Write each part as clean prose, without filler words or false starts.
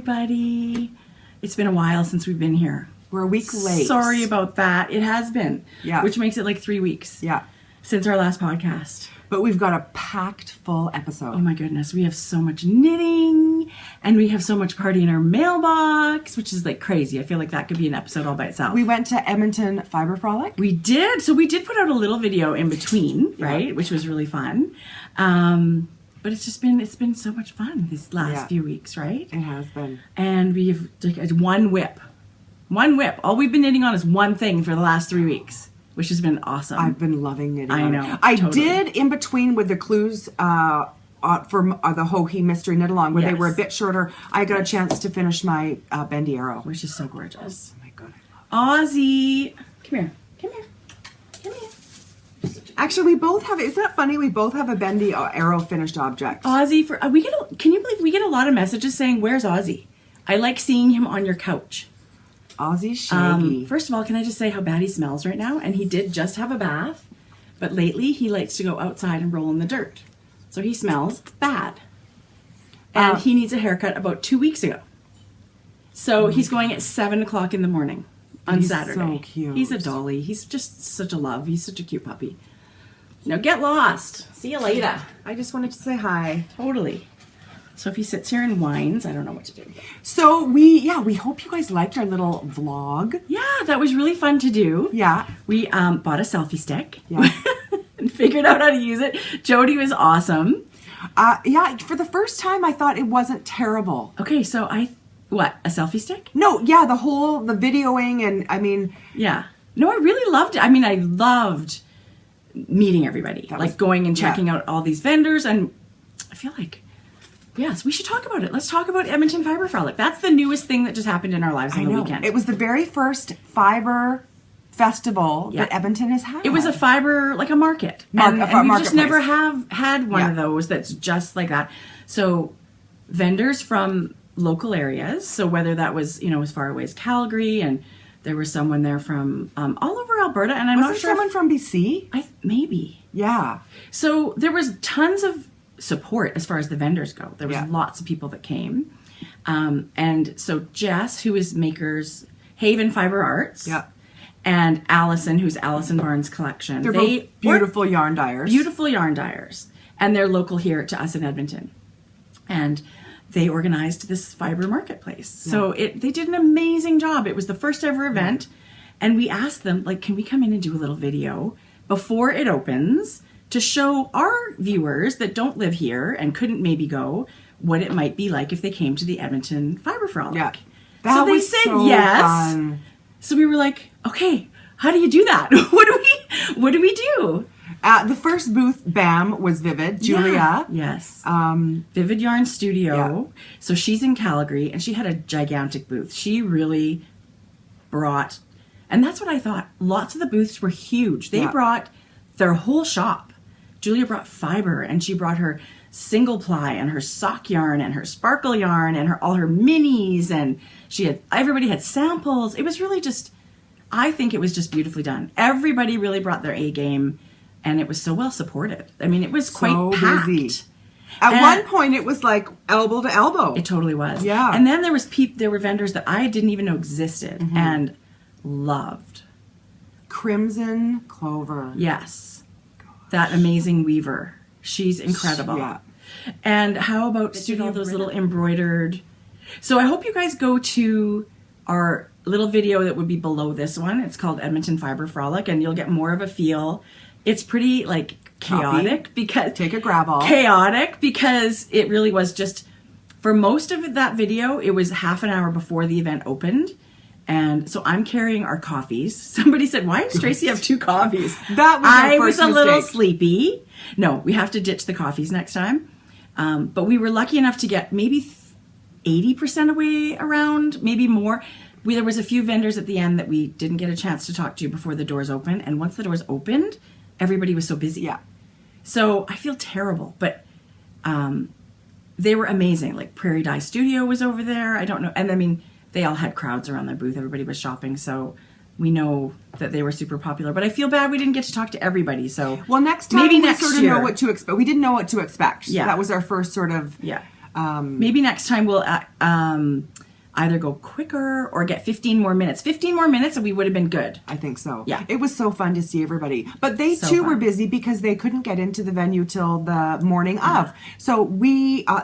everybody. It's been a while since we've been here. We're a week late. Sorry about that. It has been. Yeah. Which makes it like 3 weeks. Yeah. Since our last podcast. But we've got a packed full episode. Oh my goodness. We have so much knitting and we have so much party in our mailbox, which is like crazy. I feel like that could be an episode all by itself. We went to Edmonton Fiber Frolic. We did. So we did put out a little video in between, right? Which was really fun. But it's been so much fun these last few weeks, right? It has been. And we've like one whip. One whip. All we've been knitting on is one thing for the last 3 weeks, which has been awesome. I've been loving knitting. I know. I did in between with the clues for the HoHi Mystery Knit Along, where they were a bit shorter. I got a chance to finish my bendy arrow, which is so gorgeous. Oh my god, I love it. Aussie, come here, come here, come here. Actually, we both have. Isn't that funny? We both have a bendy arrow finished object. Aussie, can you believe we get a lot of messages saying, "Where's Aussie?" I like seeing him on your couch. Aussie's shaggy. First of all, can I just say how bad he smells right now? And he did just have a bath, but lately he likes to go outside and roll in the dirt. So he smells bad. And he needs a haircut about 2 weeks ago. So he's going at 7 o'clock in the morning on Saturday. So cute. He's a dolly. He's just such a love. He's such a cute puppy. Now get lost. See you later. I just wanted to say hi. Totally. So if he sits here and whines, I don't know what to do. So we hope you guys liked our little vlog. Yeah, that was really fun to do. Yeah. We bought a selfie stick. Yeah. And figured out how to use it. Jodi was awesome. Yeah, for the first time I thought it wasn't terrible. Okay, so a selfie stick? No, yeah, the videoing and I mean. Yeah. No, I really loved it. I mean, I loved meeting everybody. Like going and checking out all these vendors, and I feel like, yes, we should talk about it. Let's talk about Edmonton Fiber Frolic. That's the newest thing that just happened in our lives on the weekend. It was the very first fiber festival that Edmonton has had. It was a fiber, like a market. And we just never have had one of those that's just like that. So vendors from local areas, so whether that was, as far away as Calgary, and there was someone there from all over Alberta, and I'm not sure. Someone from BC? Maybe. Yeah. So there was tons of support as far as the vendors go. There was lots of people that came. And so Jess, who is makers Haven Fiber Arts, and Allison, who's Allison Barnes Collection. They're both beautiful yarn dyers. Beautiful yarn dyers. And they're local here to us in Edmonton. And they organized this fiber marketplace. Yeah. So they did an amazing job. It was the first ever event. And we asked them, like, can we come in and do a little video before it opens to show our viewers that don't live here and couldn't maybe go what it might be like if they came to the Edmonton Fiber Frolic. Yeah. So they said yes. Fun. So we were like, okay, how do you do that? What do we do? The first booth, BAM, was Vivid. Julia. Yeah. Yes. Vivid Yarn Studio. Yeah. So she's in Calgary, and she had a gigantic booth. She really brought, and that's what I thought. Lots of the booths were huge. They brought their whole shop. Julia brought fiber, and she brought her single ply and her sock yarn and her sparkle yarn and all her minis, and everybody had samples. It was really I think it was just beautifully done. Everybody really brought their A game, and it was so well supported. I mean, it was quite packed. Busy. At one point, it was like elbow to elbow. It totally was. Yeah. And then there were vendors that I didn't even know existed and loved. Crimson Clover. Yes. Gosh. That amazing weaver. She's incredible. Yeah. And how about Studio, those little embroidered. So I hope you guys go to our little video that would be below this one. It's called Edmonton Fiber Frolic, and you'll get more of a feel. It's pretty chaotic because take a grab all. Chaotic because it really was just, for most of that video, it was half an hour before the event opened. And so I'm carrying our coffees. Somebody said, why does Tracie have 2 coffees? That was I was a mistake. little sleepy. No, we have to ditch the coffees next time. But we were lucky enough to get maybe 80% away around, maybe more. There was a few vendors at the end that we didn't get a chance to talk to before the doors opened. And once the doors opened, everybody was so busy. Yeah. So I feel terrible, but they were amazing. Like Prairie Dye Studio was over there. I don't know. And I mean, they all had crowds around their booth. Everybody was shopping. So we know that they were super popular, but I feel bad we didn't get to talk to everybody. So next time maybe we next sort of year. know what to expect. We didn't know what to expect. Yeah. That was our first sort of Maybe next time we'll either go quicker or get 15 more minutes. 15 more minutes and we would have been good. I think so. Yeah. It was so fun to see everybody. But they So too fun. were busy because they couldn't get into the venue till the morning of. So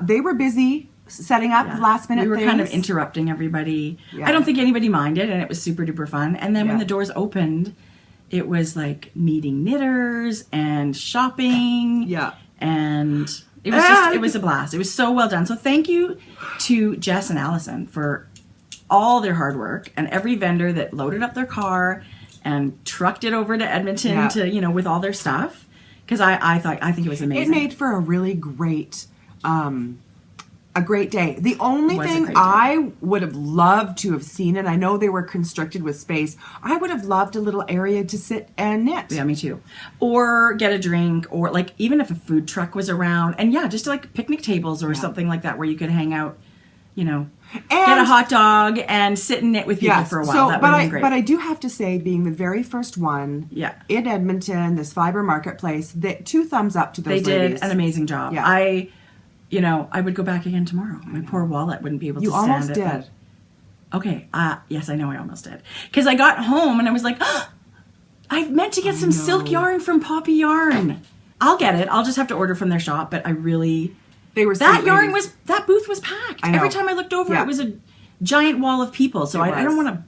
they were busy setting up last minute We were things. kind of interrupting everybody. Yeah. I don't think anybody minded, and it was super duper fun. And then when Yeah. the doors opened, it was like meeting knitters and shopping. Yeah. And it was just, it was a blast. It was so well done. So thank you to Jess and Allison for all their hard work, and every vendor that loaded up their car and trucked it over to Edmonton to, you know, with all their stuff. Because I think it was amazing. It made for a really great a great day. The only Was a thing great day. I would have loved to have seen, and I know they were constricted with space, I would have loved a little area to sit and knit. Yeah, me too. Or get a drink, or like even if a food truck was around, and just like picnic tables or something like that where you could hang out, you know, get a hot dog and sit and knit with people for a while. That would have been great. But I do have to say, being the very first one in Edmonton, this fiber marketplace, 2 thumbs up to those They ladies. did an amazing job. Yeah. I would go back again tomorrow. My poor wallet wouldn't be able to You stand almost it. did. But, okay. Yes, I know I almost did. Because I got home and I was like, I meant to get some silk yarn from Poppy Yarn. I'll get it. I'll just have to order from their shop. But I really... They were that sweet yarn ladies. that booth was packed. I know. Every time I looked over, Yeah. it was a giant wall of people. So I don't was. want to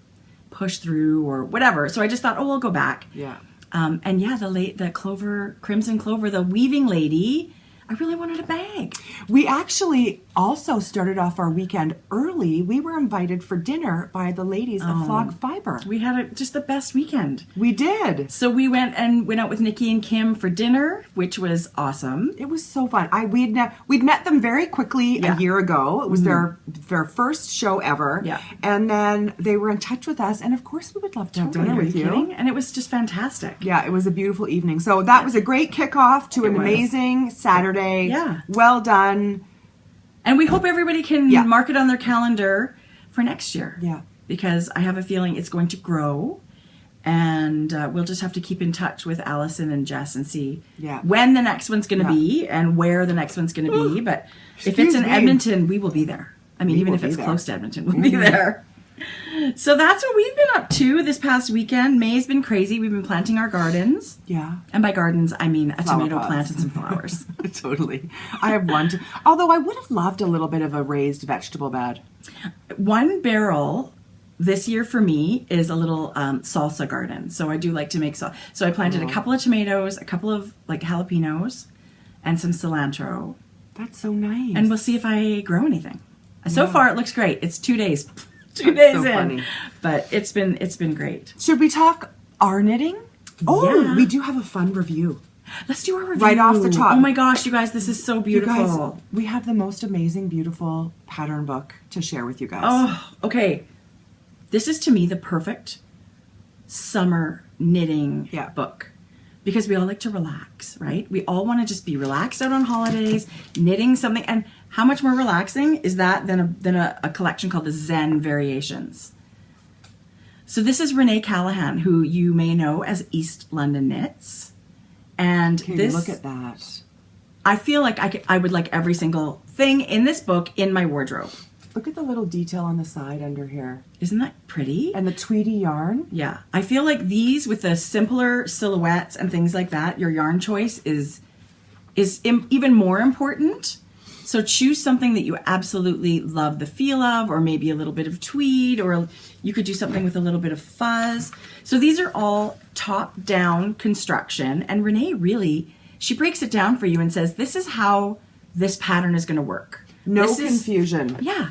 push through or whatever. So I just thought, I'll go back. Yeah. And the clover, crimson clover, the weaving lady, I really wanted a bag. We actually also started off our weekend early. We were invited for dinner by the ladies of Flog Fiber. We had just the best weekend. We did. So we went out with Nikki and Kim for dinner, which was awesome. It was so fun. We'd met them very quickly a year ago. It was their first show ever. Yeah. And then they were in touch with us, and of course we would love to have dinner Are with you you. kidding? And it was just fantastic. Yeah, it was a beautiful evening. So that was a great kickoff to an was. amazing Saturday. Yeah. Well done. And we hope everybody can mark it on their calendar for next year. Yeah. Because I have a feeling it's going to grow. And we'll just have to keep in touch with Allison and Jess and see when the next one's going to be and where the next one's going to be. But if it's in Edmonton, we will be there. I mean, even if it's close to Edmonton, we'll be there. So that's what we've been up to this past weekend. May's been crazy. We've been planting our gardens. Yeah. And by gardens, I mean a Flower tomato pots. plant and some flowers. Totally. I have one. Although I would have loved a little bit of a raised vegetable bed. One barrel this year for me is a little salsa garden. So I do like to make salsa. So I planted a couple of tomatoes, a couple of like jalapenos, and some cilantro. That's so nice. And we'll see if I grow anything. So far, it looks great. It's 2 days. 2 That's days so in. funny. But it's been great. Should we talk our knitting? Oh, Yeah. we do have a fun review. Let's do our review. Right off the top. Oh my gosh, you guys, this is so beautiful. You guys, we have the most amazing, beautiful pattern book to share with you guys. Oh, okay. This is to me the perfect summer knitting book. Because we all like to relax, right? We all want to just be relaxed out on holidays, knitting something. And how much more relaxing is that than a collection called the Zen Variations? So this is Renee Callahan, who you may know as East London Knits. And Okay, look at that. I feel like I would like every single thing in this book in my wardrobe. Look at the little detail on the side under here. Isn't that pretty? And the Tweety yarn. Yeah. I feel like these with the simpler silhouettes and things like that, your yarn choice is even more important. So choose something that you absolutely love the feel of, or maybe a little bit of tweed, or you could do something with a little bit of fuzz. So these are all top-down construction, and Renee really, she breaks it down for you and says, this is how this pattern is going to work. No confusion. Yeah.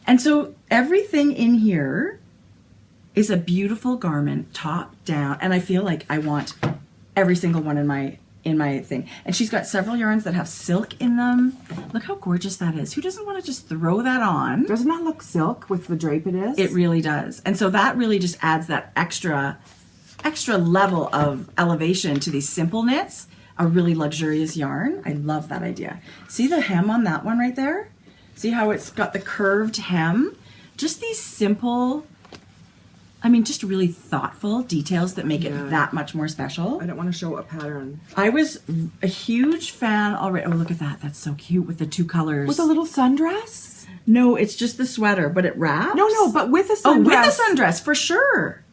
And so everything in here is a beautiful garment, top down, and I feel like I want every single one in my thing. And she's got several yarns that have silk in them. Look how gorgeous that is. Who doesn't want to just throw that on? Doesn't that look silk with the drape it is? It really does. And so that really just adds that extra level of elevation to these simple knits. A really luxurious yarn. I love that idea. See the hem on that one right there? See how it's got the curved hem? Just these simple I mean, just really thoughtful details that make it that much more special. I don't want to show a pattern. I was a huge fan already. Oh, look at that. That's so cute with the 2 colors. With a little sundress? No, it's just the sweater, but it wraps. No, but with a sundress. Oh, with a sundress, for sure.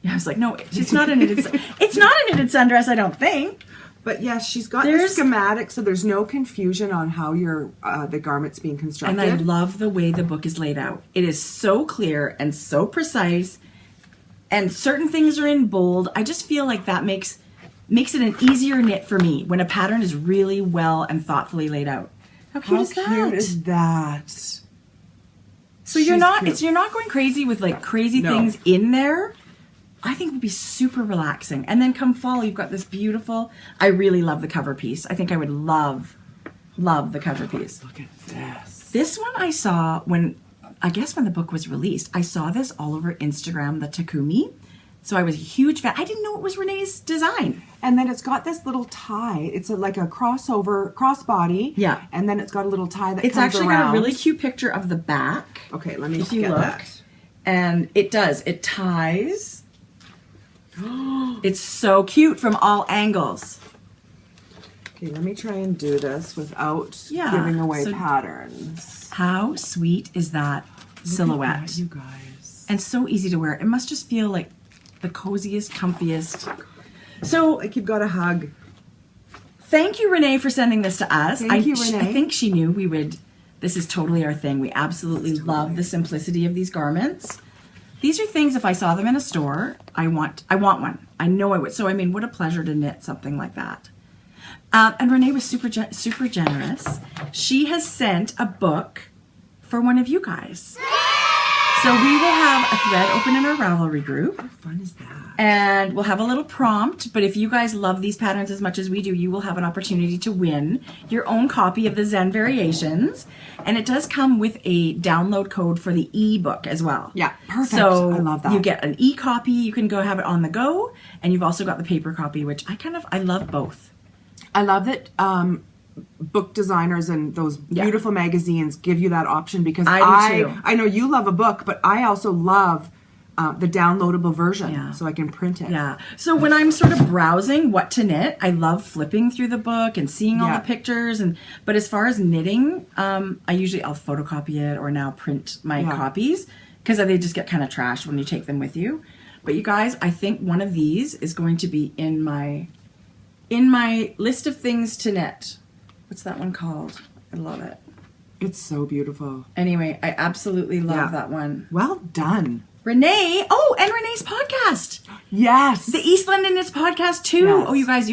Yeah, I was like, no, it's not a knitted it's not a knitted sundress, I don't think. But yes, she's got the schematic, so there's no confusion on how the garment's being constructed. And I love the way the book is laid out. It is so clear and so precise. And certain things are in bold. I just feel like that makes it an easier knit for me when a pattern is really well and thoughtfully laid out. How cute is that? How cute is that? So you're not going crazy with like crazy things in there. I think it would be super relaxing. And then come fall, you've got this beautiful. I really love the cover piece. I think I would love the cover piece. Look at this. This one I saw when the book was released. I saw this all over Instagram, the Takumi. So I was a huge fan. I didn't know it was Renee's design. And then it's got this little tie. It's like a crossbody. Yeah. And then it's got a little tie that it's comes actually around. got a really cute picture of the back. Okay, let me if you get look. that. And it does. It ties. It's so cute from all angles. Okay, let me try and do this without giving away patterns. How sweet is that silhouette? Look at that, you guys. And so easy to wear. It must just feel like the coziest, comfiest. So, like you've got a hug. Thank you, Renee, for sending this to us. Thank you, Renee. I think she knew we would. This is totally our thing. We absolutely love the simplicity of these garments. These are things, if I saw them in a store, I want one. I know I would. So, I mean, what a pleasure to knit something like that. And Renee was super generous. She has sent a book for one of you guys. So we will have a thread open in our Ravelry group. How fun is that? And we'll have a little prompt, but if you guys love these patterns as much as we do, you will have an opportunity to win your own copy of the Zen Variations. And it does come with a download code for the e-book as well. Yeah, perfect. So I love that. You get an e-copy, you can go have it on the go, and you've also got the paper copy, which I love both. I love that book designers and those beautiful magazines give you that option because I know you love a book, but I also love the downloadable version so I can print it. Yeah. So when I'm sort of browsing what to knit, I love flipping through the book and seeing all the pictures. But as far as knitting, I'll photocopy it or now print my copies because they just get kind of trashed when you take them with you. But you guys, I think one of these is going to be in my list of things to knit. What's that one called? I love it. It's so beautiful. Anyway, I absolutely love that one. Well done. Renee. Oh, and Renee's podcast. Yes. The East London Knits podcast too. Yes. Oh, you guys,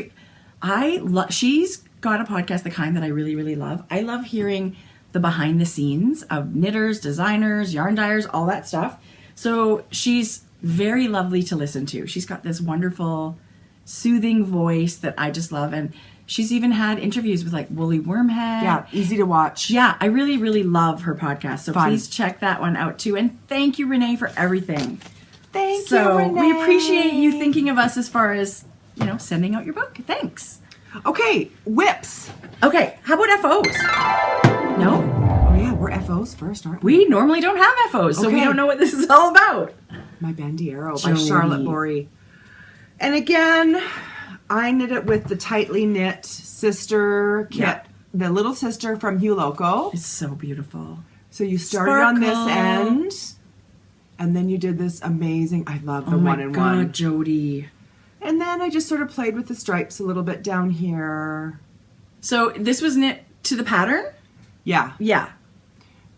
she's got a podcast, the kind that I really, really love. I love hearing the behind the scenes of knitters, designers, yarn dyers, all that stuff. So she's very lovely to listen to. She's got this wonderful, soothing voice that I just love. And she's even had interviews with like Woolly Wormhead. Yeah, easy to watch. Yeah, I really, really love her podcast. So please check that one out too. And thank you, Renee, for everything. Thank you, Renee. We appreciate you thinking of us as far as, sending out your book. Thanks. Okay, whips. Okay, how about FOs? No? Oh yeah, we're FOs first, aren't we? We normally don't have FOs, so we don't know what this is all about. My Bendy Arrow by Charlotte Borey. And again, I knit it with the tightly knit sister kit, the little sister from Hue Loco. It's so beautiful. So you started on this end, and then you did this amazing, I love the one-in-one. Oh my God, Jodi. And then I just sort of played with the stripes a little bit down here. So this was knit to the pattern? Yeah. Yeah.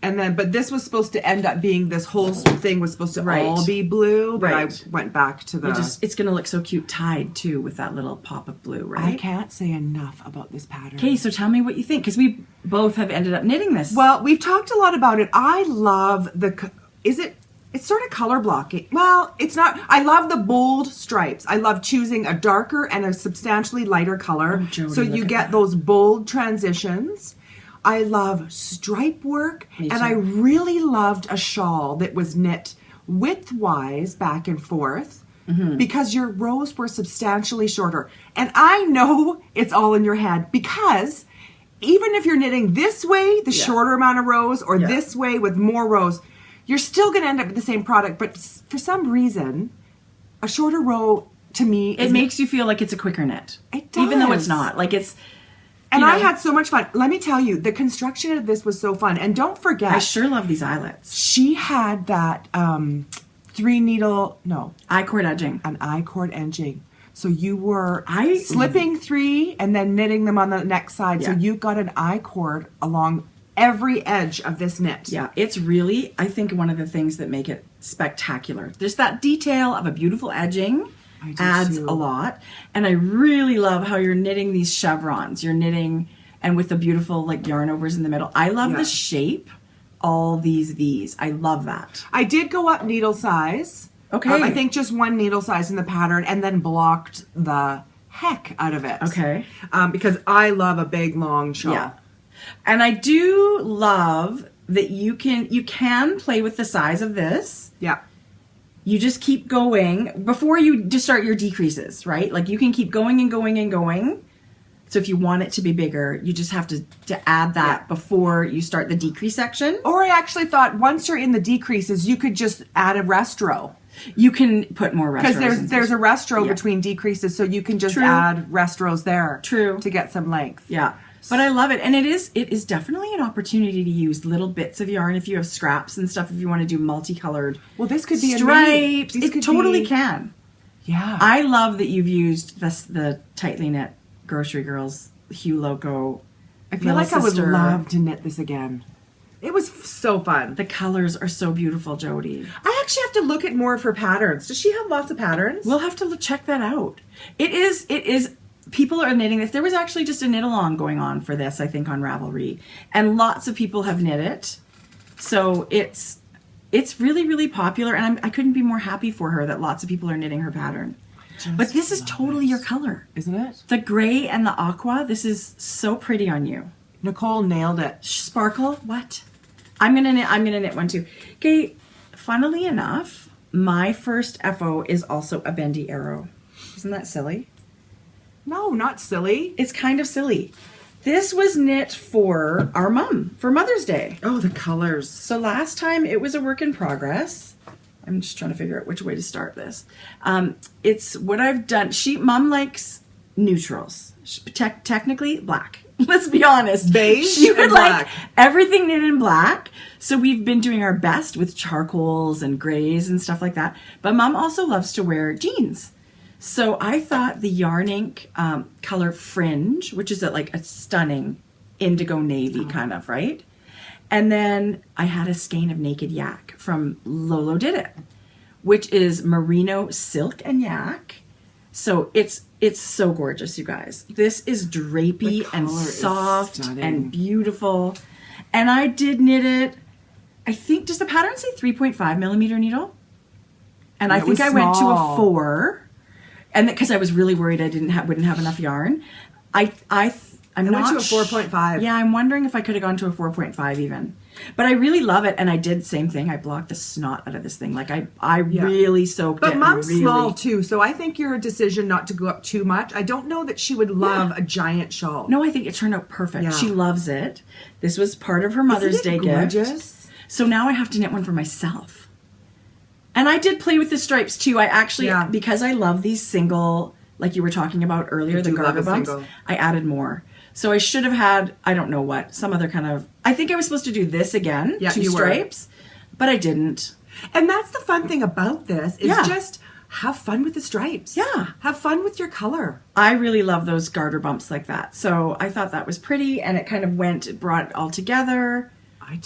And then, but this was supposed to end up being, this whole thing was supposed to all be blue, but I went back to the... It's going to look so cute tied, too, with that little pop of blue, right? I can't say enough about this pattern. Okay, so tell me what you think, because we both have ended up knitting this. Well, we've talked a lot about it. I love it's sort of color blocking. Well, it's not. I love the bold stripes. I love choosing a darker and a substantially lighter color. Oh, Jodi, so you get those bold transitions. I love stripe work, and I really loved a shawl that was knit widthwise back and forth because your rows were substantially shorter. And I know it's all in your head because even if you're knitting this way, the shorter amount of rows, or this way with more rows, you're still going to end up with the same product, but for some reason, a shorter row to me it makes you feel like it's a quicker knit. It does. Even though it's not. Like it's And I had so much fun. Let me tell you, the construction of this was so fun. And don't forget, I sure love these eyelets. She had that I-cord edging. An I-cord edging. So you were slipping 3 and then knitting them on the next side. Yeah. So you got an I-cord along every edge of this knit. Yeah, it's really, I think, one of the things that make it spectacular. There's that detail of a beautiful edging. Adds a lot. And I really love how you're knitting these chevrons. You're knitting, and with the beautiful like yarn overs in the middle. I love the shape, all these V's. I love that. I did go up needle size. Okay. I think just 1 needle size in the pattern, and then blocked the heck out of it. Okay. Because I love a big, long shawl. Yeah. And I do love that you can play with the size of this. Yeah. You just keep going before you just start your decreases, right? Like you can keep going and going and going. So if you want it to be bigger, you just have to add that before you start the decrease section. Or I actually thought once you're in the decreases, you could just add a rest row. You can put more rest rows. Because there's a rest row between decreases, so you can just add rest rows there. True. To get some length. Yeah. But I love it. And it is definitely an opportunity to use little bits of yarn if you have scraps and stuff, if you want to do multicolored this could be stripes. It totally can. Yeah. I love that you've used the tightly knit Grocery Girls Hue Loco. I feel like I would love to knit this again. It was so fun. The colors are so beautiful, Jodi. I actually have to look at more of her patterns. Does she have lots of patterns? We'll have to check that out. It is. People are knitting this. There was actually just a knit along going on for this, I think, on Ravelry, and lots of people have knit it. So it's really, really popular, and I couldn't be more happy for her that lots of people are knitting her pattern. But this is totally your color, isn't it? The gray and the aqua. This is so pretty on you. Nicole nailed it. Sparkle. What? I'm gonna knit one too. Okay. Funnily enough, my first FO is also a bendy arrow. Isn't that silly? No, not silly. It's kind of silly. This was knit for our mom for Mother's Day. Oh, the colors. So last time it was a work in progress. I'm just trying to figure out which way to start this. It's what I've done. Mom likes neutrals. Technically black. Let's be honest. Beige she would and black. like everything knit in black. So we've been doing our best with charcoals and grays and stuff like that. But Mom also loves to wear jeans. So I thought the Yarn Ink color Fringe, which is like a stunning indigo navy kind of, right? And then I had a skein of Naked Yak from Lolo Did It, which is merino silk and yak. So it's so gorgeous, you guys. This is drapey and soft and beautiful. And I did knit it, I think, does the pattern say 3.5 millimeter needle? And I think I went to a 4. And because I was really worried I wouldn't have enough yarn. I'm not went to a 4.5. Yeah, I'm wondering if I could have gone to a 4.5 even. But I really love it, and I did same thing. I blocked the snot out of this thing. Like I really soaked it. But Mom's small too, so I think your decision not to go up too much. I don't know that she would love a giant shawl. No, I think it turned out perfect. Yeah. She loves it. This was part of her Mother's Day gorgeous? gift. So now I have to knit one for myself. And I did play with the stripes too. I actually, because I love these single, like you were talking about earlier, the garter bumps, I added more. So I should have had, I don't know what, some other kind of, I think I was supposed to do this again, 2 stripes, but I didn't. And that's the fun thing about this, is just have fun with the stripes. Yeah. Have fun with your color. I really love those garter bumps like that. So I thought that was pretty, and it kind of brought it all together.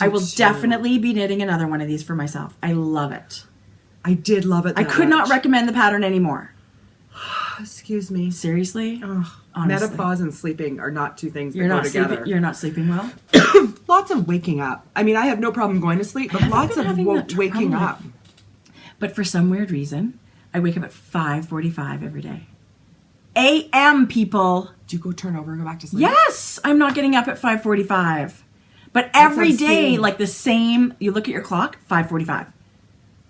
I will definitely be knitting another one of these for myself. I love it. I did love it. I could not recommend the pattern anymore. Excuse me. Seriously? Honestly. Menopause and sleeping are not two things that go together. You're not sleeping well? Lots of waking up. I mean, I have no problem going to sleep, but lots of waking up. But for some weird reason, I wake up at 5:45 every day. A.M., people. Do you go turn over and go back to sleep? Yes! I'm not getting up at 5:45. But every day, like the same, you look at your clock, 5:45.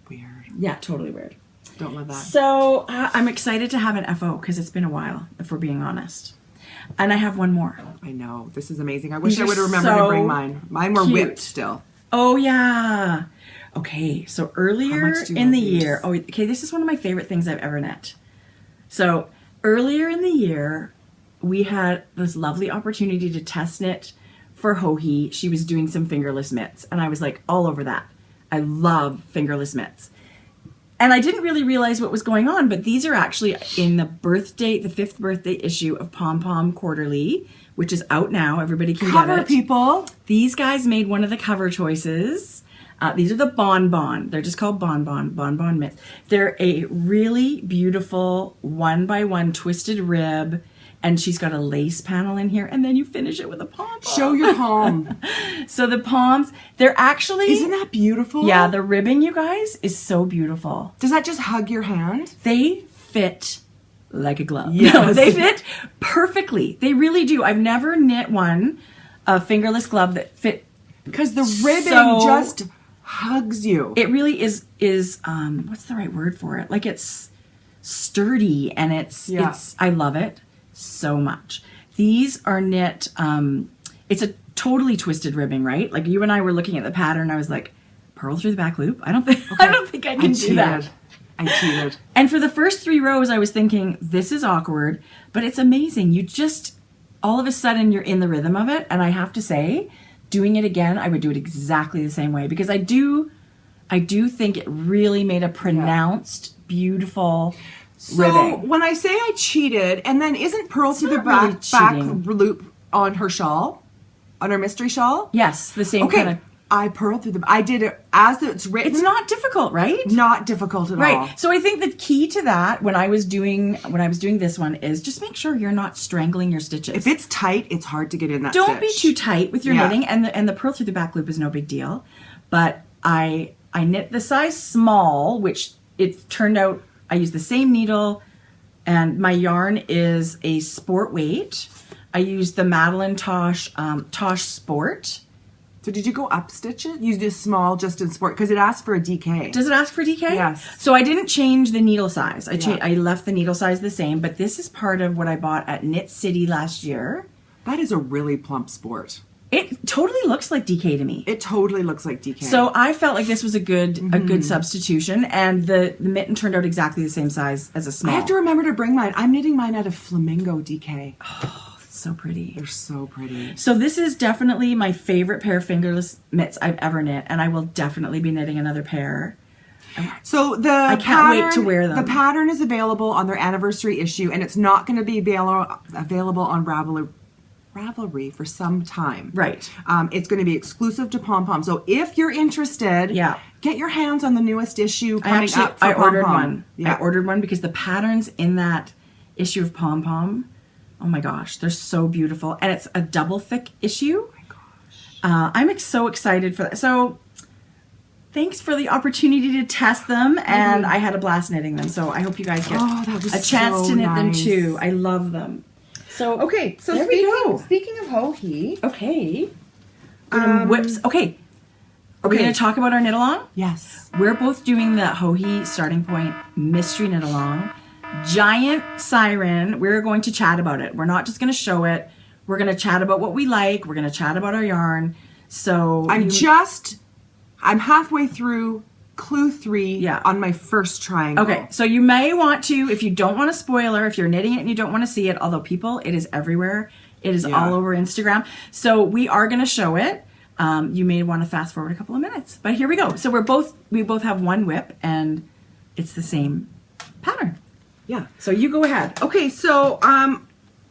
Weird. Yeah, totally weird. Don't love that. So I'm excited to have an FO because it's been a while, if we're being honest. And I have one more. I know. This is amazing. I wish I would have remembered to bring mine. Mine were whipped still. Oh, yeah. Okay, so earlier much do you in the love these? year, okay, this is one of my favorite things I've ever knit. So earlier in the year, we had this lovely opportunity to test knit for HoHi. She was doing some fingerless mitts, and I was like all over that. I love fingerless mitts. And I didn't really realize what was going on, but these are actually in the 5th birthday issue of Pom Pom Quarterly, which is out now. Everybody can get it. Cover, people. These guys made one of the cover choices. These are the Bonbon. They're just called Bonbon mitts. They're a really beautiful 1x1 twisted rib, and she's got a lace panel in here, and then you finish it with a pom-pom. Show your palm. So the poms, they're actually... Isn't that beautiful? Yeah, the ribbing, you guys, is so beautiful. Does that just hug your hand? They fit like a glove. Yes. No, they fit perfectly. They really do. I've never knit a fingerless glove that fit... Because the ribbing just hugs you. It really is what's the right word for it? Like, it's sturdy, and it's I love it so much. These are knit, it's a totally twisted ribbing, right? Like, you and I were looking at the pattern, I was like, purl through the back loop? I don't think I can do that. I cheated. And for the first 3 rows, I was thinking, this is awkward, but it's amazing. You just, all of a sudden, you're in the rhythm of it. And I have to say, doing it again, I would do it exactly the same way, because I do think it really made a pronounced, beautiful ribbing. So when I say I cheated, and then isn't purl through the really back cheating. loop on her shawl? On her mystery shawl? Yes, the same kind of... I purled through I did it as it's written. It's not difficult, right? Not difficult at all. Right. So I think the key to that when I was doing this one is just make sure you're not strangling your stitches. If it's tight, it's hard to get in that Don't be stitch. too tight with your knitting, and the purl through the back loop is no big deal. But I knit the size small, which it turned out I used the same needle, and my yarn is a sport weight. I used the Madeline Tosh Sport. So did you go up stitch it? You did small just in sport because it asked for a DK. Does it ask for DK? Yes. So I didn't change the needle size. I left the needle size the same, but this is part of what I bought at Knit City last year. That is a really plump sport. It totally looks like DK to me. It totally looks like DK. So I felt like this was a good substitution, and the mitten turned out exactly the same size as a small. I have to remember to bring mine. I'm knitting mine out of Flamingo DK. Oh, it's so pretty. They're so pretty. So this is definitely my favorite pair of fingerless mitts I've ever knit, and I will definitely be knitting another pair. So I can't wait to wear them. The pattern is available on their anniversary issue, and it's not going to be available on Ravelry for some time. Right. It's going to be exclusive to Pom Pom. So if you're interested, get your hands on the newest issue coming up for I Pom ordered Pom. one. Yeah. I ordered one because the patterns in that issue of Pom Pom, oh my gosh, they're so beautiful. And it's a double thick issue. Oh my gosh. I'm so excited for that. So thanks for the opportunity to test them, and I had a blast knitting them. So I hope you guys get a chance to knit them too. I love them. So okay, so there we go. Speaking of HoHi, okay, whips. Okay, are we going to talk about our knit along? Yes, we're both doing the HoHi Starting Point Mystery Knit Along. Giant siren. We're going to chat about it. We're not just going to show it. We're going to chat about what we like. We're going to chat about our yarn. So I'm halfway through clue 3 on my first triangle. Okay, so you may want to, if you don't want a spoiler, if you're knitting it and you don't want to see it, although people, it is everywhere. It is all over Instagram. So we are going to show it. You may want to fast forward a couple of minutes, but here we go. So we both have one whip, and it's the same pattern. Yeah. So you go ahead. Okay, so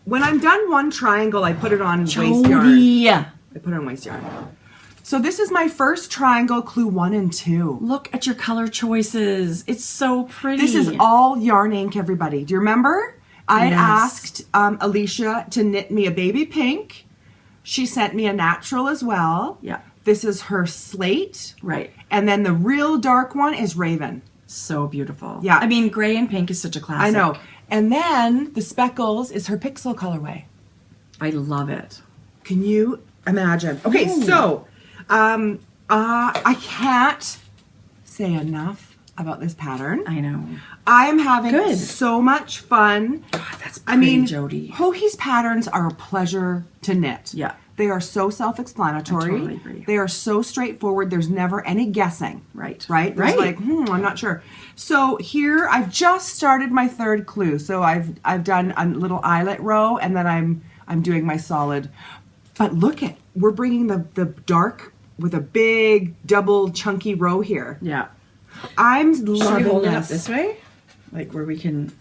when I'm done one triangle, I put it on waist yarn. Jodi. I put it on waist yarn. So this is my first triangle, clue 1 and 2. Look at your color choices. It's so pretty. This is all yarn ink, everybody. Do you remember? I had asked Alicia to knit me a baby pink. She sent me a natural as well. Yeah. This is her slate. Right. And then the real dark one is Raven. So beautiful. Yeah. I mean, gray and pink is such a classic. I know. And then the speckles is her pixel colorway. I love it. Can you imagine? Okay, so I can't say enough about this pattern. I know. I am having so much fun. God, that's pretty, Jodi. HoHi's patterns are a pleasure to knit. Yeah. They are so self-explanatory. I totally agree. They are so straightforward. There's never any guessing. Right. Right? There's like, I'm not sure. So here, I've just started my third clue. So I've done a little eyelet row, and then I'm doing my solid. But look at, we're bringing the dark with a big double chunky row here. Yeah. I'm Should we loving hold it up this. this way? Like where we can...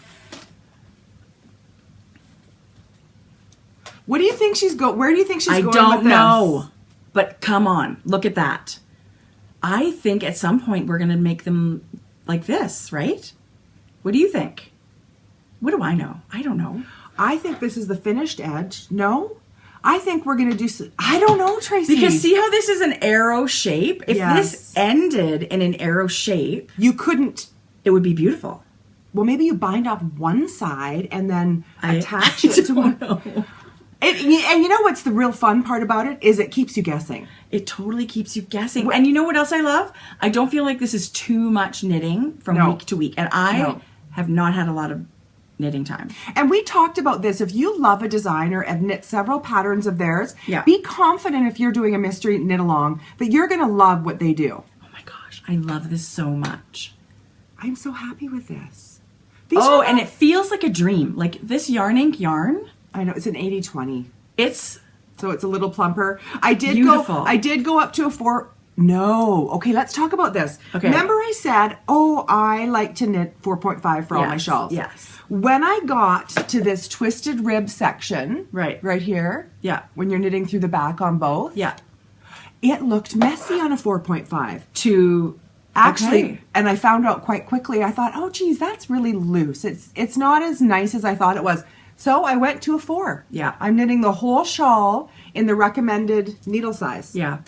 What do you think where do you think she's going with this? I don't know. But come on, look at that. I think at some point we're going to make them like this, right? What do you think? What do I know? I don't know. I think this is the finished edge. No? I think we're going to do... I don't know, Tracy. Because see how this is an arrow shape? If Yes. this ended in an arrow shape, You couldn't... it would be beautiful. Well, maybe you bind off one side and then attach I it to one. don't know. And you know what's the real fun part about it? Is it keeps you guessing. It totally keeps you guessing. And you know what else I love? I don't feel like this is too much knitting from No. week to week. And I No. have not had a lot of knitting time. And we talked about this. If you love a designer and knit several patterns of theirs, Yeah. be confident if you're doing a mystery knit along that you're going to love what they do. Oh my gosh, I love this so much. I'm so happy with this. And it feels like a dream. Like this Yarn Ink yarn, I know, it's an 80-20. it's So it's a little plumper. I did beautiful. go up to a 4. No. Okay, let's talk about this. Okay. Remember I said, I like to knit 4.5 for all my Yes, shawls. yes. When I got to this twisted rib section, Right. right here, Yeah. when you're knitting through the back on both, Yeah. it looked messy on a 4.5. To Actually, okay. and I found out quite quickly, I thought, oh geez, that's really loose. It's not as nice as I thought it was. So I went to a 4. Yeah. I'm knitting the whole shawl in the recommended needle size. Yeah.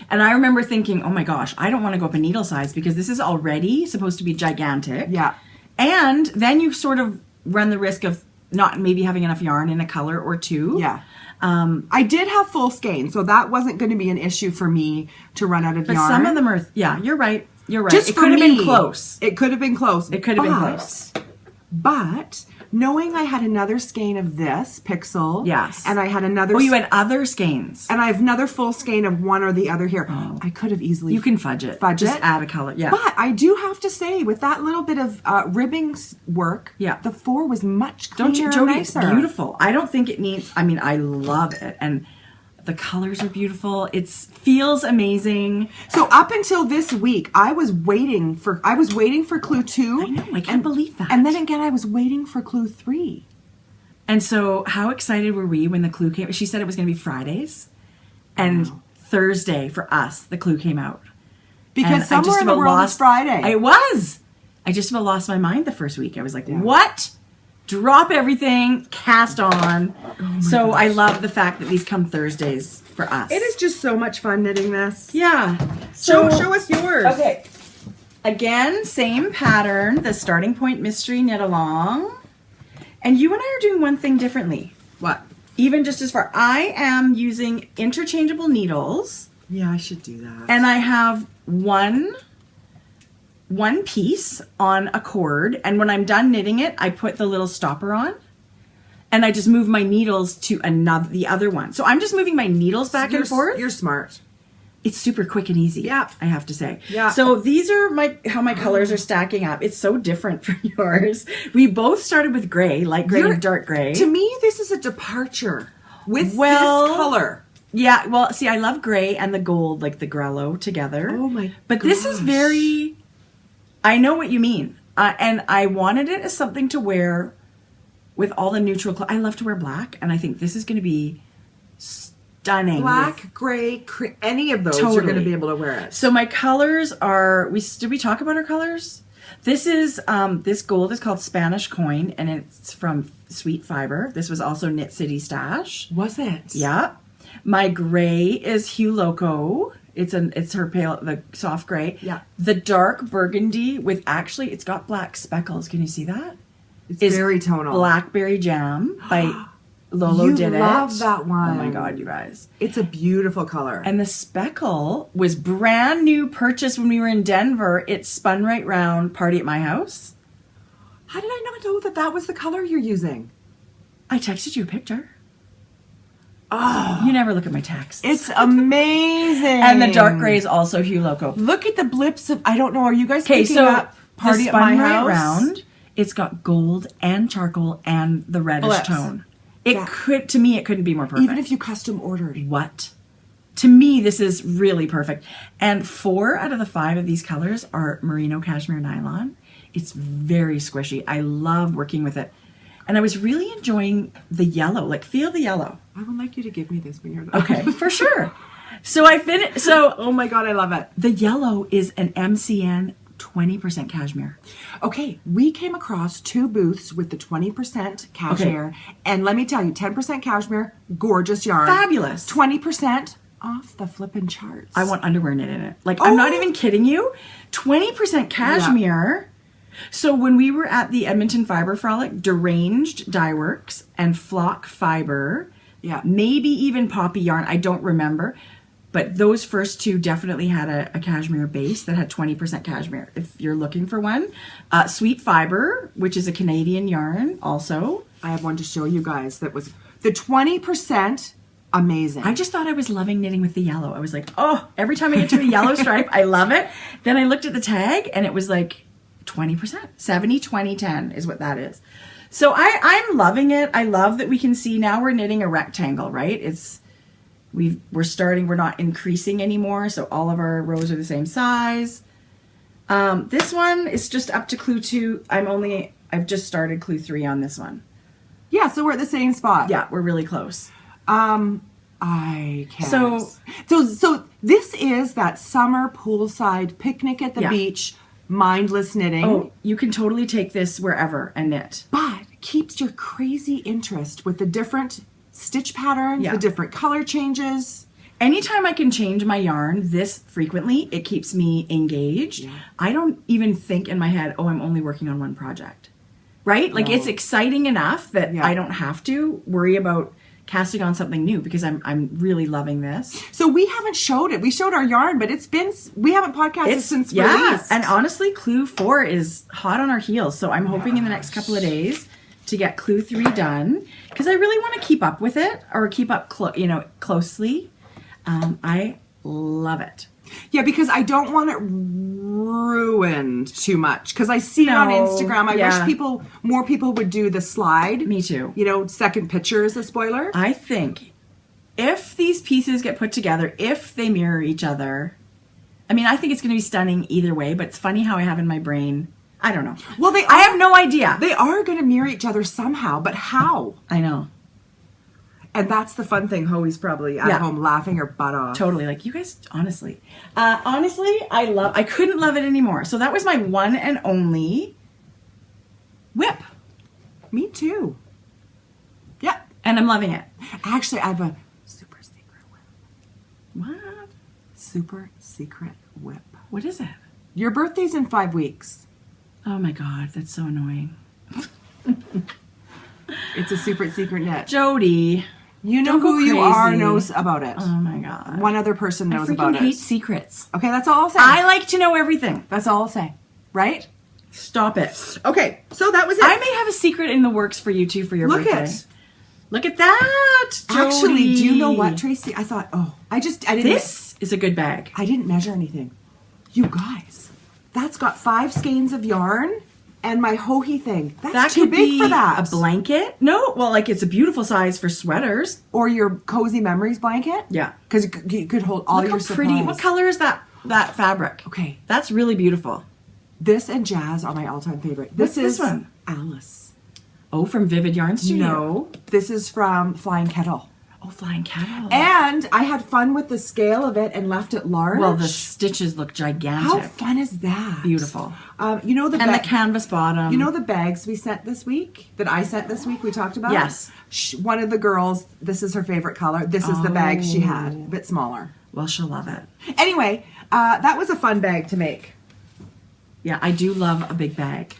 And I remember thinking, oh my gosh, I don't want to go up a needle size because this is already supposed to be gigantic. Yeah. And then you sort of run the risk of not maybe having enough yarn in a color or two. Yeah. I did have full skein, so that wasn't going to be an issue for me to run out of But yarn. some of them are, yeah, you're right. You're right. Just it for could have me, been close. It could have been close. It could have been close. But knowing I had another skein of this pixel, Yes. and I had another, Oh, you had other skeins. and I have another full skein of one or the other here. I could have easily. You can fudge it. Fudge Just it. add a color. Yeah. But I do have to say, with that little bit of ribbing work, Yeah. the 4 was much cleaner. Don't you, Jodi? and It's nicer. beautiful. I don't think it needs, I mean, I love it. And the colors are beautiful. It feels amazing. So up until this week, I was waiting for clue 2. I know, I can't believe that. And then again, I was waiting for clue 3. And so how excited were we when the clue came? She said it was going to be Fridays. And Thursday for us, the clue came out. Because And I somewhere just in the about world lost, it's Friday. I was. I just about lost my mind the first week. I was like, what? Drop everything, cast on. So I love the fact that these come Thursdays for us. It is just so much fun knitting this. Yeah. Show us yours. Okay. Again, same pattern, the starting point mystery knit along. And you and I are doing one thing differently. What? Even just as far, I am using interchangeable needles, Yeah, I should do that. and I have one piece on a cord, and when I'm done knitting it, I put the little stopper on, and I just move my needles to the other one. So I'm just moving my needles back and forth. You're smart. It's super quick and easy. Yeah. I have to say. Yeah. So these are how my colors are stacking up. It's so different from yours. We both started with gray, light gray and dark gray. To me, this is a departure with this Well, color. Yeah, well, see, I love gray and the gold, like the grello together. Oh my But this is gosh. very, I know what you mean. And I wanted it as something to wear with all the neutral, I love to wear black, and I think this is going to be stunning. Black, gray, any of those, you're Totally. going to be able to wear it. So my colors are, did we talk about our colors? This is, this gold is called Spanish Coin, and it's from Sweet Fiber. This was also Knit City Stash. Was it? Yeah. My gray is Hue Loco. It's her pale, the soft gray. Yeah. The dark burgundy with actually, it's got black speckles. Can you see that? It's Is very tonal. Blackberry Jam by Lolo You Did It. love that one. Oh my God, you guys. It's a beautiful color. And the speckle was brand new purchase when we were in Denver. It spun right round, party at my house. How did I not know that that was the color you're using? I texted you a picture. Oh, You never look at my text. it's amazing. And the dark gray is also Hue Loco. Look at the blips of, I don't know, are you guys Okay, picking so up Party the at My spun right House? round, it's got gold and charcoal and the reddish Blips. tone. Yeah. To me, it couldn't be more perfect. Even if you custom ordered. What? To me, this is really perfect. And 4 out of the 5 of these colors are merino cashmere nylon. It's very squishy. I love working with it. And I was really enjoying the yellow. Like, feel the yellow. I would like you to give me this when you're done. Okay, for sure. So I finished. So Oh my God, I love it. the yellow is an MCN 20% cashmere. Okay, we came across 2 booths with the 20% cashmere. And let me tell you, 10% cashmere, gorgeous yarn. Fabulous. 20% off the flippin' charts. I want underwear knit in it. Like, I'm not Oh. even kidding you. 20% cashmere. So when we were at the Edmonton Fiber Frolic, Deranged Dye Works and Flock Fiber, Yeah. maybe even Poppy Yarn, I don't remember, but those first 2 definitely had a cashmere base that had 20% cashmere. If you're looking for one, Sweet Fiber, which is a Canadian yarn, also. I have one to show you guys that was the 20%. Amazing. I just thought I was loving knitting with the yellow. I was like, oh, every time I get to a yellow stripe, I love it. Then I looked at the tag and it was like 20%. 70, 20, 10 is what that is. So I'm loving it. I love that we can see now we're knitting a rectangle, right? We're not increasing anymore. So all of our rows are the same size. This one is just up to clue 2. I've just started clue 3 on this one. Yeah, so we're at the same spot. Yeah, we're really close. I can't. So this is that summer poolside picnic at the beach, mindless knitting. Oh, you can totally take this wherever and knit. But keeps your crazy interest with the different stitch patterns, Yeah. the different color changes. Anytime I can change my yarn this frequently, it keeps me engaged. Yeah. I don't even think in my head, oh, I'm only working on one project. Right? Like, it's exciting enough that I don't have to worry about casting on something new because I'm really loving this. So we haven't showed it. We showed our yarn, but we haven't podcasted since release. And honestly, clue 4 is hot on our heels. So I'm hoping in the next couple of days to get clue 3 done because I really want to keep up with it or keep up closely. I love it. Yeah, because I don't want it ruined too much. Because I see it on Instagram. I wish more people would do the slide. Me too. Second picture is a spoiler. I think if these pieces get put together, if they mirror each other, I think it's going to be stunning either way, but it's funny how I have in my brain, I don't know. Well, I have no idea. They are going to mirror each other somehow, but how? I know. And that's the fun thing. HoHi's probably at home laughing her butt off. Totally. Like, you guys, honestly, I couldn't love it anymore. So that was my one and only whip. Me too. Yeah. And I'm loving it. Actually, I have a super secret whip. What? Super secret whip. What is it? Your birthday's in 5 weeks. Oh my God, that's so annoying. It's a super secret knit. Jodi. You know Don't go who you are crazy. knows about it. Oh my God. One other person knows I about freaking it. hate secrets. Okay, that's all I'll say. I like to know everything. That's all I'll say. Right? Stop it. Okay, so that was it. I may have a secret in the works for you too for your birthday. Look at that. Actually, Jodi. do you know what, Tracy? I thought, I didn't. This is a good bag. I didn't measure anything. You guys, that's got 5 skeins of yarn and my HoHi thing. That's too could big be for that. A blanket? No, well, like it's a beautiful size for sweaters. Or your Cozy Memories blanket. Yeah. Because you could hold all Look your how pretty. supplies. What color is that fabric? Okay. That's really beautiful. This and Jazz are my all-time favorite. What's this one? Alice. Oh, from Vivid Yarn Studio. No, this is from Flying Kettle. Oh, Flying Kettle. And I had fun with the scale of it and left it large. Well, the stitches look gigantic. How fun is that? Beautiful. You know the canvas bottom. You know the bags we sent this week? That I sent this week we talked about? Yes. One of the girls, this is her favorite color. This is the bag she had. A bit smaller. Well, she'll love it. Anyway, that was a fun bag to make. Yeah, I do love a big bag.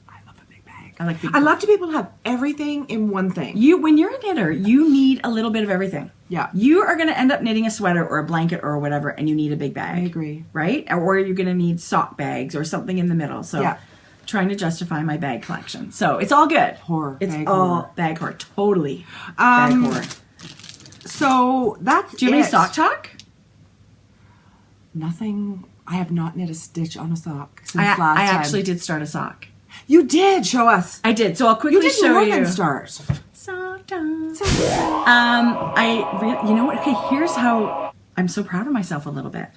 I love a big bag. I like big I love to be able to have everything in one thing. When you're a knitter, you need a little bit of everything. Yeah. You are going to end up knitting a sweater or a blanket or whatever, and you need a big bag. I agree. Right? Or you're going to need sock bags or something in the middle. So Yeah. trying to justify my bag collection. So it's all good. Horror. It's Bag all horror. bag horror. Totally bag horror. So that's Do you have any sock talk? Nothing. I have not knit a stitch on a sock since I last time. actually did start a sock. You did show us. I did. So I'll quickly show more you. than start. Sock talk. You know what? Okay, here's how I'm so proud of myself a little bit.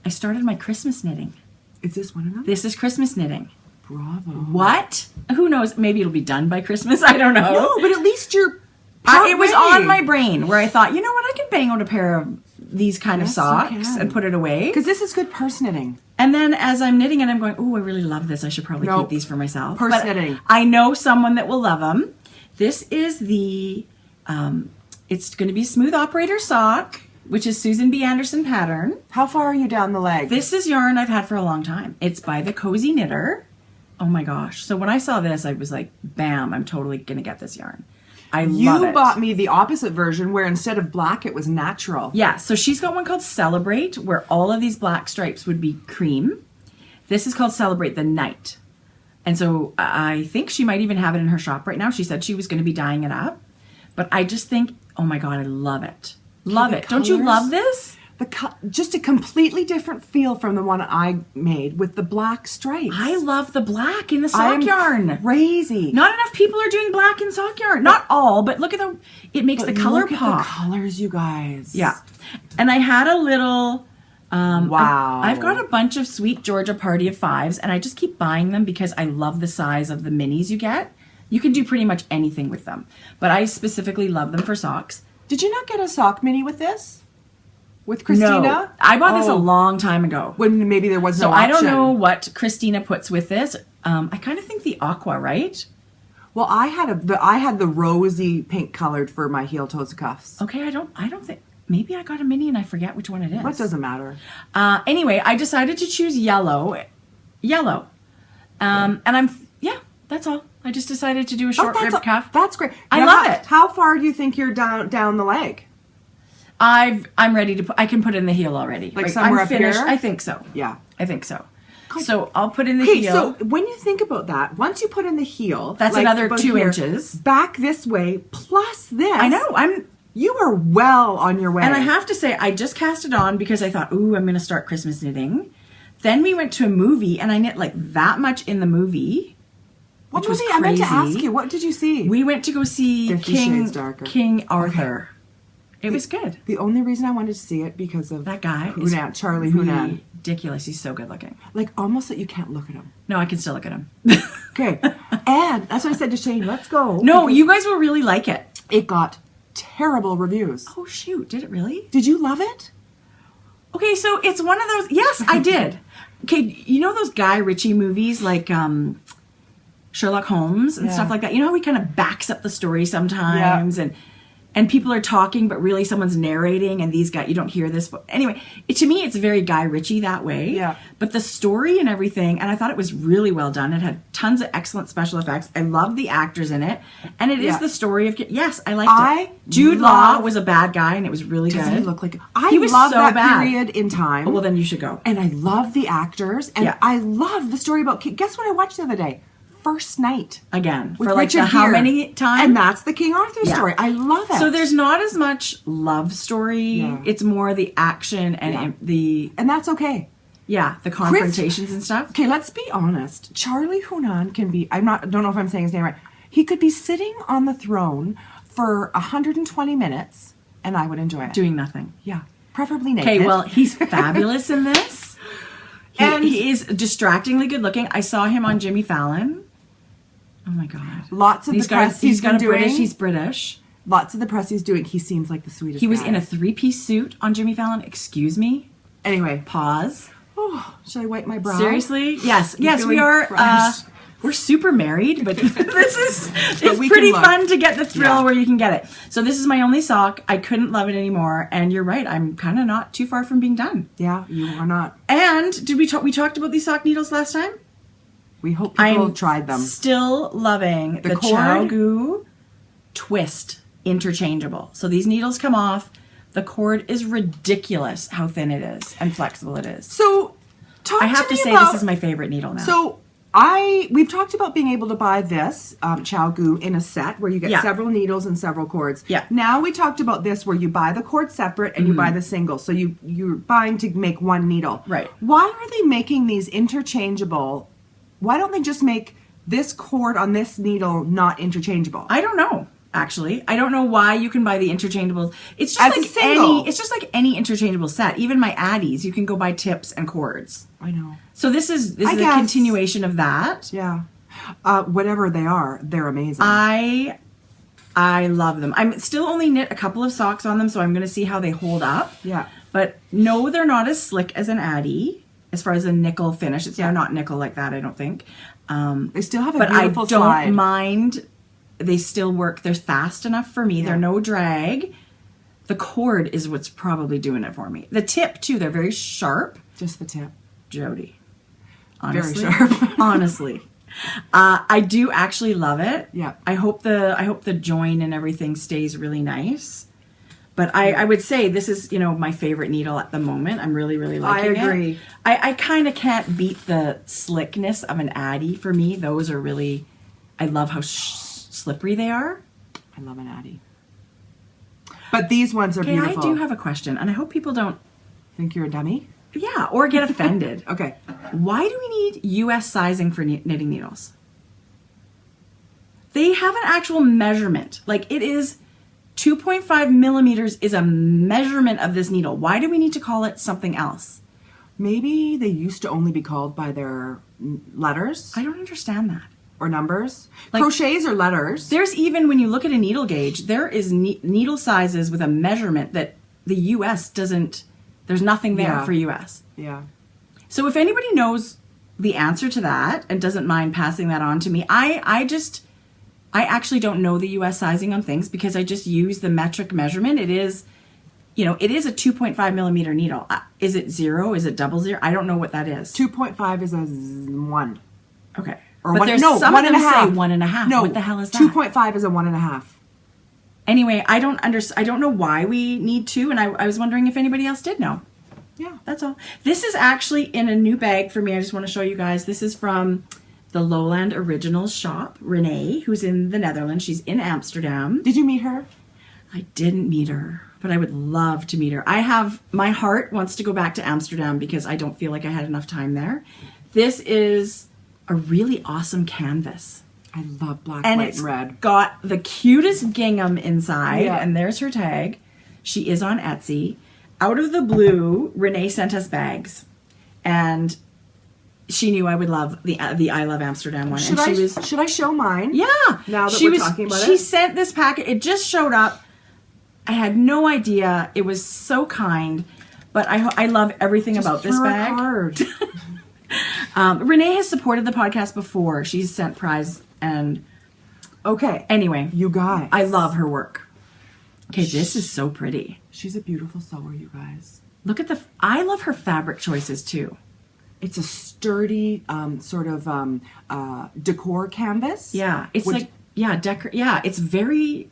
I started my Christmas knitting. Is this one of them? This is Christmas knitting. Bravo. What? Who knows? Maybe it'll be done by Christmas. I don't know. No, but at least you're. It was on my brain where I thought, you know what? I can bang out a pair of these kind of socks and put it away. Because this is good purse knitting. And then as I'm knitting it, I'm going, oh, I really love this. I should probably keep these for myself. Purse knitting. I know someone that will love them. This is the, it's going to be Smooth Operator sock, which is Susan B. Anderson pattern. How far are you down the leg? This is yarn I've had for a long time. It's by the Cozy Knitter. Oh my gosh. So when I saw this, I was like, bam, I'm totally going to get this yarn. I love it. You bought me the opposite version where instead of black, it was natural. Yeah, so she's got one called Celebrate where all of these black stripes would be cream. This is called Celebrate the Night. And so I think she might even have it in her shop right now. She said she was going to be dyeing it up. But I just think, oh my God, I love it. Love it. Don't you love this? Just a completely different feel from the one I made with the black stripes. I love the black in the sock yarn. Crazy. Not enough people are doing black in sock yarn. Not all, but look at it makes the color pop. Look at the colors, you guys. Yeah. And I had a little, wow. I've got a bunch of Sweet Georgia Party of Fives, and I just keep buying them because I love the size of the minis you get. You can do pretty much anything with them, but I specifically love them for socks. Did you not get a sock mini with this? With Christina? No, I bought this a long time ago. When maybe there was no option. I don't know what Christina puts with this. I kind of think the aqua, right? Well, I had the rosy pink colored for my heel toes cuffs. Okay, I don't think. Maybe I got a mini and I forget which one it is. What doesn't matter. Anyway, I decided to choose yellow. And that's all. I just decided to do a short rib cuff. That's great. I love it. How far do you think you're down the leg? I'm ready to I can put in the heel already. Like somewhere up here? I think so. Yeah. I think so. So I'll put in the heel. So when you think about that, once you put in the heel, that's like another 2 inches. Back this way, plus this. I know. You are well on your way. And I have to say, I just cast it on because I thought, ooh, I'm going to start Christmas knitting. Then we went to a movie and I knit like that much in the movie. What movie? I meant to ask you. What did you see? We went to go see King Arthur. Okay. It was good. The only reason I wanted to see it because of that guy, Charlie Hunnam. Ridiculous. He's so good looking. Like almost that you can't look at him. No, I can still look at him. Okay. And that's what I said to Shane. Let's go. No, you guys will really like it. It got terrible reviews. Oh shoot! Did it really? Did you love it? Okay, so it's one of those. Yes, I did. Okay, you know those Guy Ritchie movies like Sherlock Holmes and stuff like that. You know how he kind of backs up the story sometimes, and people are talking, but really someone's narrating, and these guys, you don't hear this. Anyway, to me, it's very Guy Ritchie that way. Yeah. But the story and everything, and I thought it was really well done. It had tons of excellent special effects. I loved the actors in it, and it is the story of. Yes, I liked it. Jude Law was a bad guy, and it was really good. Doesn't he look like? He was love so that bad. period in time. Oh, well, then you should go. And I love the actors, and I love the story about. Guess what I watched the other day? First Night again with for like Richard how many times, and that's the King Arthur story. I love it. So there's not as much love story. Yeah. It's more the action and and that's okay. Yeah, the confrontations and stuff. Okay, let's be honest. Charlie Hunnam can be. Don't know if I'm saying his name right. He could be sitting on the throne for 120 minutes, and I would enjoy it. Doing nothing. Yeah, preferably naked. Okay, well, he's fabulous in this. He is distractingly good looking. I saw him on Jimmy Fallon. Oh my God! Lots of the press he's got He's British. Lots of the press he's doing. He seems like the sweetest. He was guy. in a 3-piece suit on Jimmy Fallon. Excuse me. Anyway, pause. Oh, should I wipe my brow? Seriously? Yes, we are. We're super married, but it's pretty fun to get the thrill where you can get it. So this is my only sock. I couldn't love it anymore. And you're right. I'm kind of not too far from being done. Yeah, you are not. And did we talked about these sock needles last time? We hope people tried them. Still loving the Chow Twist interchangeable. So these needles come off. The cord is ridiculous how thin it is and flexible it is. So I have to say this is my favorite needle now. So We've talked about being able to buy this Chow Gu in a set where you get several needles and several cords. Yeah. Now we talked about this where you buy the cord separate and you buy the single. So you're buying to make one needle. Right. Why are they making these interchangeable? Why don't they just make this cord on this needle not interchangeable? I don't know. Actually, I don't know why you can buy the interchangeables. It's just As a like single. it's just like any interchangeable set. Even my Addies, you can go buy tips and cords. I know. So this is a guess. continuation of that. Yeah. Whatever they are, they're amazing. I love them. I'm still only knit a couple of socks on them, so I'm going to see how they hold up. Yeah. But no, they're not as slick as an Addie as far as a nickel finish. They're not nickel like that, I don't think. They still have a but beautiful I don't slide. mind. They still work. They're fast enough for me. Yeah. They're no drag. The cord is what's probably doing it for me. The tip too. They're very sharp. Just the tip. Jodi. Honestly, Very sharp. honestly, I do actually love it. Yeah. I hope the join and everything stays really nice. But I would say this is, my favorite needle at the moment. I'm really, really liking it. I agree. I kind of can't beat the slickness of an Addie for me. Those are really, I love how slippery they are. I love an Addie. But these ones are beautiful. I do have a question, and I hope people don't Think you're a dummy? Yeah, or get offended. Okay. Why do we need US sizing for knitting needles? They have an actual measurement. Like, it is 2.5 millimeters is a measurement of this needle. Why do we need to call it something else? Maybe they used to only be called by their letters I don't understand that. or numbers. Like- Crochets are letters. There's even, when you look at a needle gauge, there is needle sizes with a measurement that the US doesn't, there's nothing there Yeah. for US. Yeah. So if anybody knows the answer to that and doesn't mind passing that on to me, I actually don't know the US sizing on things because I just use the metric measurement. It is, it is a 2.5 millimeter needle. Is it 0? Is it 00? I don't know what that is. 2.5 is a 1. Okay. Or but one, there's no, some one of and them a half. say 1.5. No, What the hell is that? 2.5 is a 1.5. Anyway, I don't know why we need to, and I was wondering if anybody else did know. Yeah. That's all. This is actually in a new bag for me. I just want to show you guys. This is from the Lowland Originals shop, Renee, who's in the Netherlands. She's in Amsterdam. Did you meet her? I didn't meet her, but I would love to meet her. My heart wants to go back to Amsterdam because I don't feel like I had enough time there. This is a really awesome canvas. I love black, And white, it's and red. got the cutest gingham inside, Yeah. and there's her tag. She is on Etsy. Out of the blue, Renee sent us bags, and she knew I would love the I Love Amsterdam one. Should I show mine? Yeah. Now that we're talking about it? She sent this packet. It just showed up. I had no idea. It was so kind, but I love everything about this bag. Card. Renee has supported the podcast before. She's sent prize, and Okay. anyway, You guys. I love her work. Okay, this is so pretty. She's a beautiful sewer, you guys. Look at I love her fabric choices too. It's a sturdy sort of decor canvas. Yeah, it's which- it's very,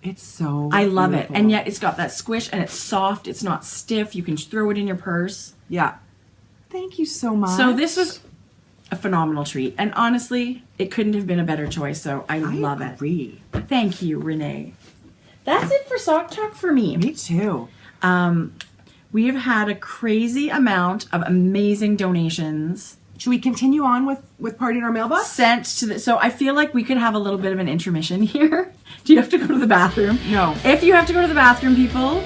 It's so I love it. beautiful. And yet it's got that squish and it's soft. It's not stiff. You can throw it in your purse. Yeah. Thank you so much. So this was a phenomenal treat. And honestly, it couldn't have been a better choice. So I love it. agree. Thank you, Renee. That's it for Sock Talk for me. Me too. We have had a crazy amount of amazing donations Should we continue on with Party in Our Mailbox? sent to the. So I feel like we could have a little bit of an intermission here. Do you have to go to the bathroom? No. If you have to go to the bathroom, people,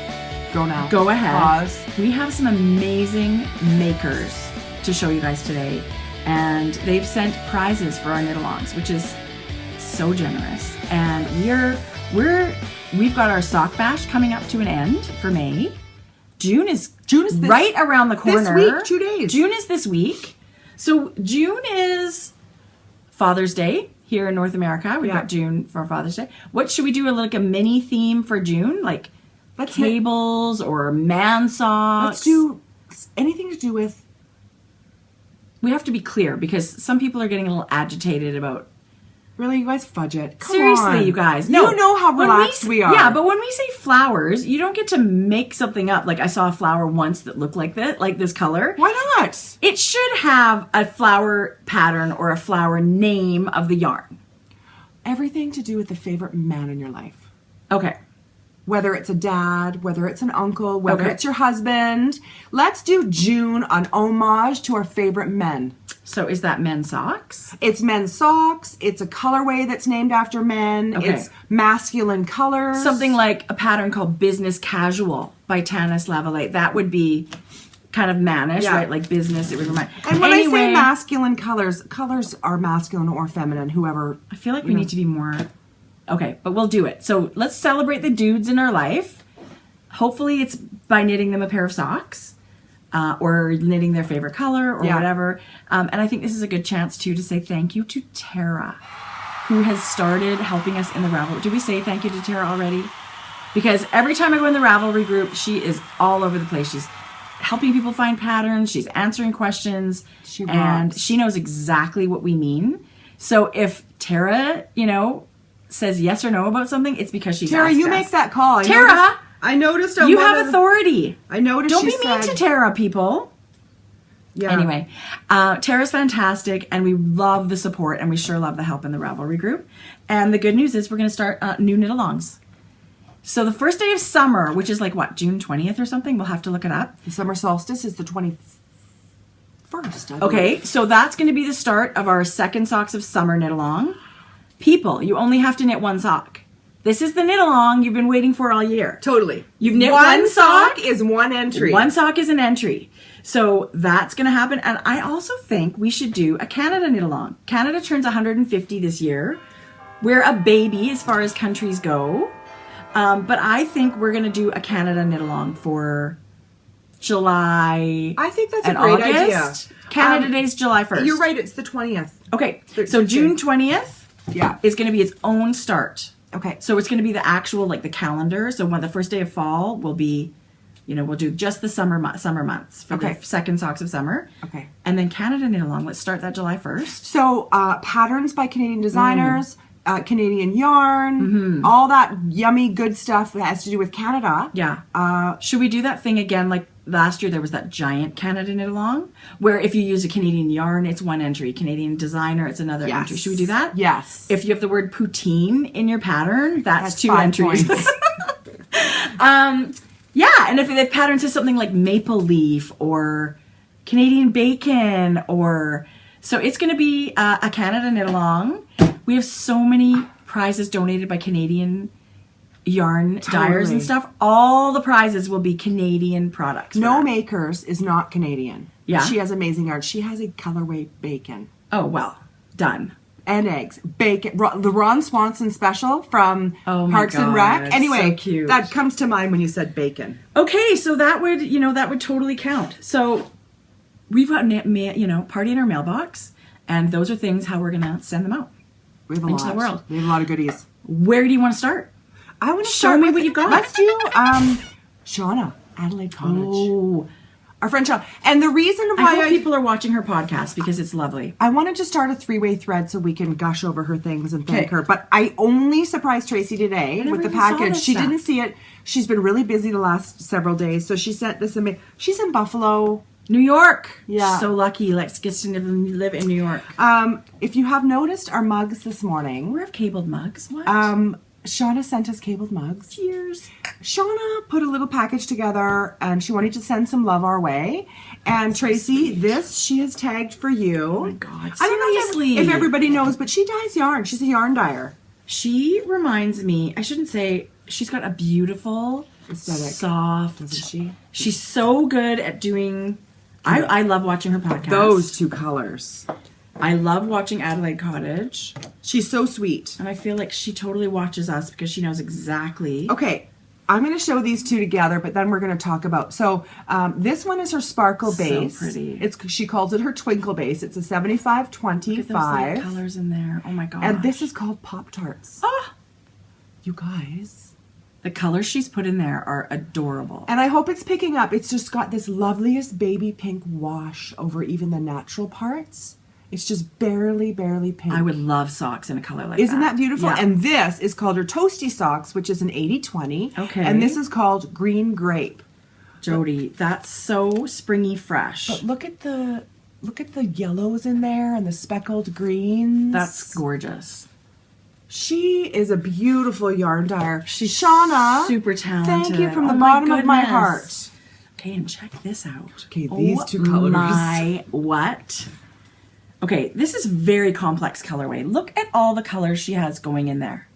Go now. go ahead. Pause. We have some amazing makers to show you guys today, and they've sent prizes for our knit-alongs, which is so generous. And we've got our sock bash coming up to an end for May. June is this- right around the corner. This week, 2 days. June is this week. So June is Father's Day here in North America. We've Yeah. got June for Father's Day. What should we do? Like a mini theme for June? Like Let's cables or man socks? Let's do anything to do with. We have to be clear because some people are getting a little agitated about Really, you guys fudge it. Come Seriously, on. you guys. No, You know how when relaxed we are. Yeah, but when we say flowers, you don't get to make something up. Like I saw a flower once that looked like this color. Why not? It should have a flower pattern or a flower name of the yarn. Everything to do with the favorite man in your life. Okay. Whether it's a dad, whether it's an uncle, whether Okay. it's your husband. Let's do June on homage to our favorite men. So is that men's socks? It's men's socks. It's a colorway that's named after men. Okay. It's masculine colors. Something like a pattern called Business Casual by Tanis Lavalette. That would be kind of mannish, Yeah. right? Like business. It would remind. And when I say Anyway, masculine colors, colors are masculine or feminine, whoever. I feel like we need to be more. Okay, but we'll do it. So let's celebrate the dudes in our life. Hopefully, it's by knitting them a pair of socks. Or knitting their favorite color or whatever. And I think this is a good chance, too, to say thank you to Tara, who has started helping us in the Ravelry. Did we say thank you to Tara already? Because every time I go in the Ravelry group, she is all over the place. She's helping people find patterns. She's answering questions. And she knows exactly what we mean. So if Tara, says yes or no about something, it's because she's Tara, asked you us. make that call. Tara! I noticed. You have authority. I noticed. Don't be mean to Tara, people. Yeah. Anyway, Tara's fantastic, and we love the support, and we sure love the help in the Ravelry group. And the good news is we're going to start new knit-alongs. So the first day of summer, which is like, what, June 20th or something? We'll have to look it up. The summer solstice is the 21st. I believe. Okay, so that's going to be the start of our second Socks of Summer knit-along. People, you only have to knit one sock. This is the knit-along you've been waiting for all year. Totally. You've knit one sock is one entry. One sock is an entry. So that's going to happen. And I also think we should do a Canada knit-along. Canada turns 150 this year. We're a baby as far as countries go. But I think we're going to do a Canada knit-along for July. I think that's a and great August. idea. Canada Day's July 1st. You're right. It's the 20th. Okay. So June 20th is going to be its own start. Okay. So it's going to be the actual, like the calendar. So when the first day of fall will be, we'll do just the summer months for the second Socks of Summer. Okay. And then Canada knit along. Let's start that July 1st. So patterns by Canadian designers, Canadian yarn, all that yummy good stuff that has to do with Canada. Yeah. Should we do that thing again? Like last year there was that giant Canada knit along where if you use a Canadian yarn, it's one entry. Canadian designer, it's another entry. Should we do that? Yes. If you have the word poutine in your pattern, that's 2 entries. Yeah, and if the pattern says something like maple leaf or Canadian bacon or... So it's going to be a Canada knit along. We have so many prizes donated by Canadian yarn dyers and stuff. All the prizes will be Canadian products. No Makers is not Canadian. Yeah. She has amazing yarn. She has a colorway bacon. Oh, well, done. And eggs. Bacon. The Ron Swanson special from Parks and God, Rec. Anyway, so cute. that comes to mind when you said bacon. Okay, so that would, that would totally count. So we've got, party in our mailbox, and those are things how we're going to send them out. We have a into lot. the world. We have a lot of goodies. Where do you want to start? I want to show me what you've got. Let's do Shauna, Adelaide Cottage. Oh, our friend Shauna. And the reason I why hope people are watching her podcast because it's lovely. I wanted to start a 3-way thread so we can gush over her things and thank her. But I only surprised Tracie today with the package. She didn't see it. She's been really busy the last several days, so she sent this. She's in Buffalo, New York. Yeah. So lucky. Let's get to live in New York. If you have noticed our mugs this morning, We have cabled mugs. What? Shauna sent us cabled mugs. Cheers. Shauna put a little package together and she wanted to send some love our way. And Tracie, this she has tagged for you. Oh my God. I don't know Seriously. if everybody knows, but she dyes yarn. She's a yarn dyer. She reminds me, I shouldn't say, she's got a beautiful, aesthetic, soft. doesn't she? She's so good at doing, I love watching her podcast. Those two colors. I love watching Adelaide Cottage. She's so sweet. And I feel like she totally watches us because she knows exactly. Okay, I'm going to show these two together, but then we're going to talk about. So this one is her sparkle base. So pretty. She calls it her twinkle base. It's a 75-25. Look at those little colors in there. Oh my god. And this is called Pop Tarts. Oh, you guys. the colors she's put in there are adorable. And I hope it's picking up. It's just got this loveliest baby pink wash over even the natural parts. It's just barely pink. I would love socks in a color like Isn't that beautiful? Yeah. And this is called her Toasty Socks, which is an 80-20. Okay. And this is called Green Grape. Jodi, that's so springy fresh. But look at the yellows in there and the speckled greens. That's gorgeous. She is a beautiful yarn dyer. She's Shauna. Super talented. Thank you from the Oh my bottom of my goodness. heart. Okay, and check this out. Okay, these two colors. My what? Okay, this is very complex colorway. Look at all the colors she has going in there.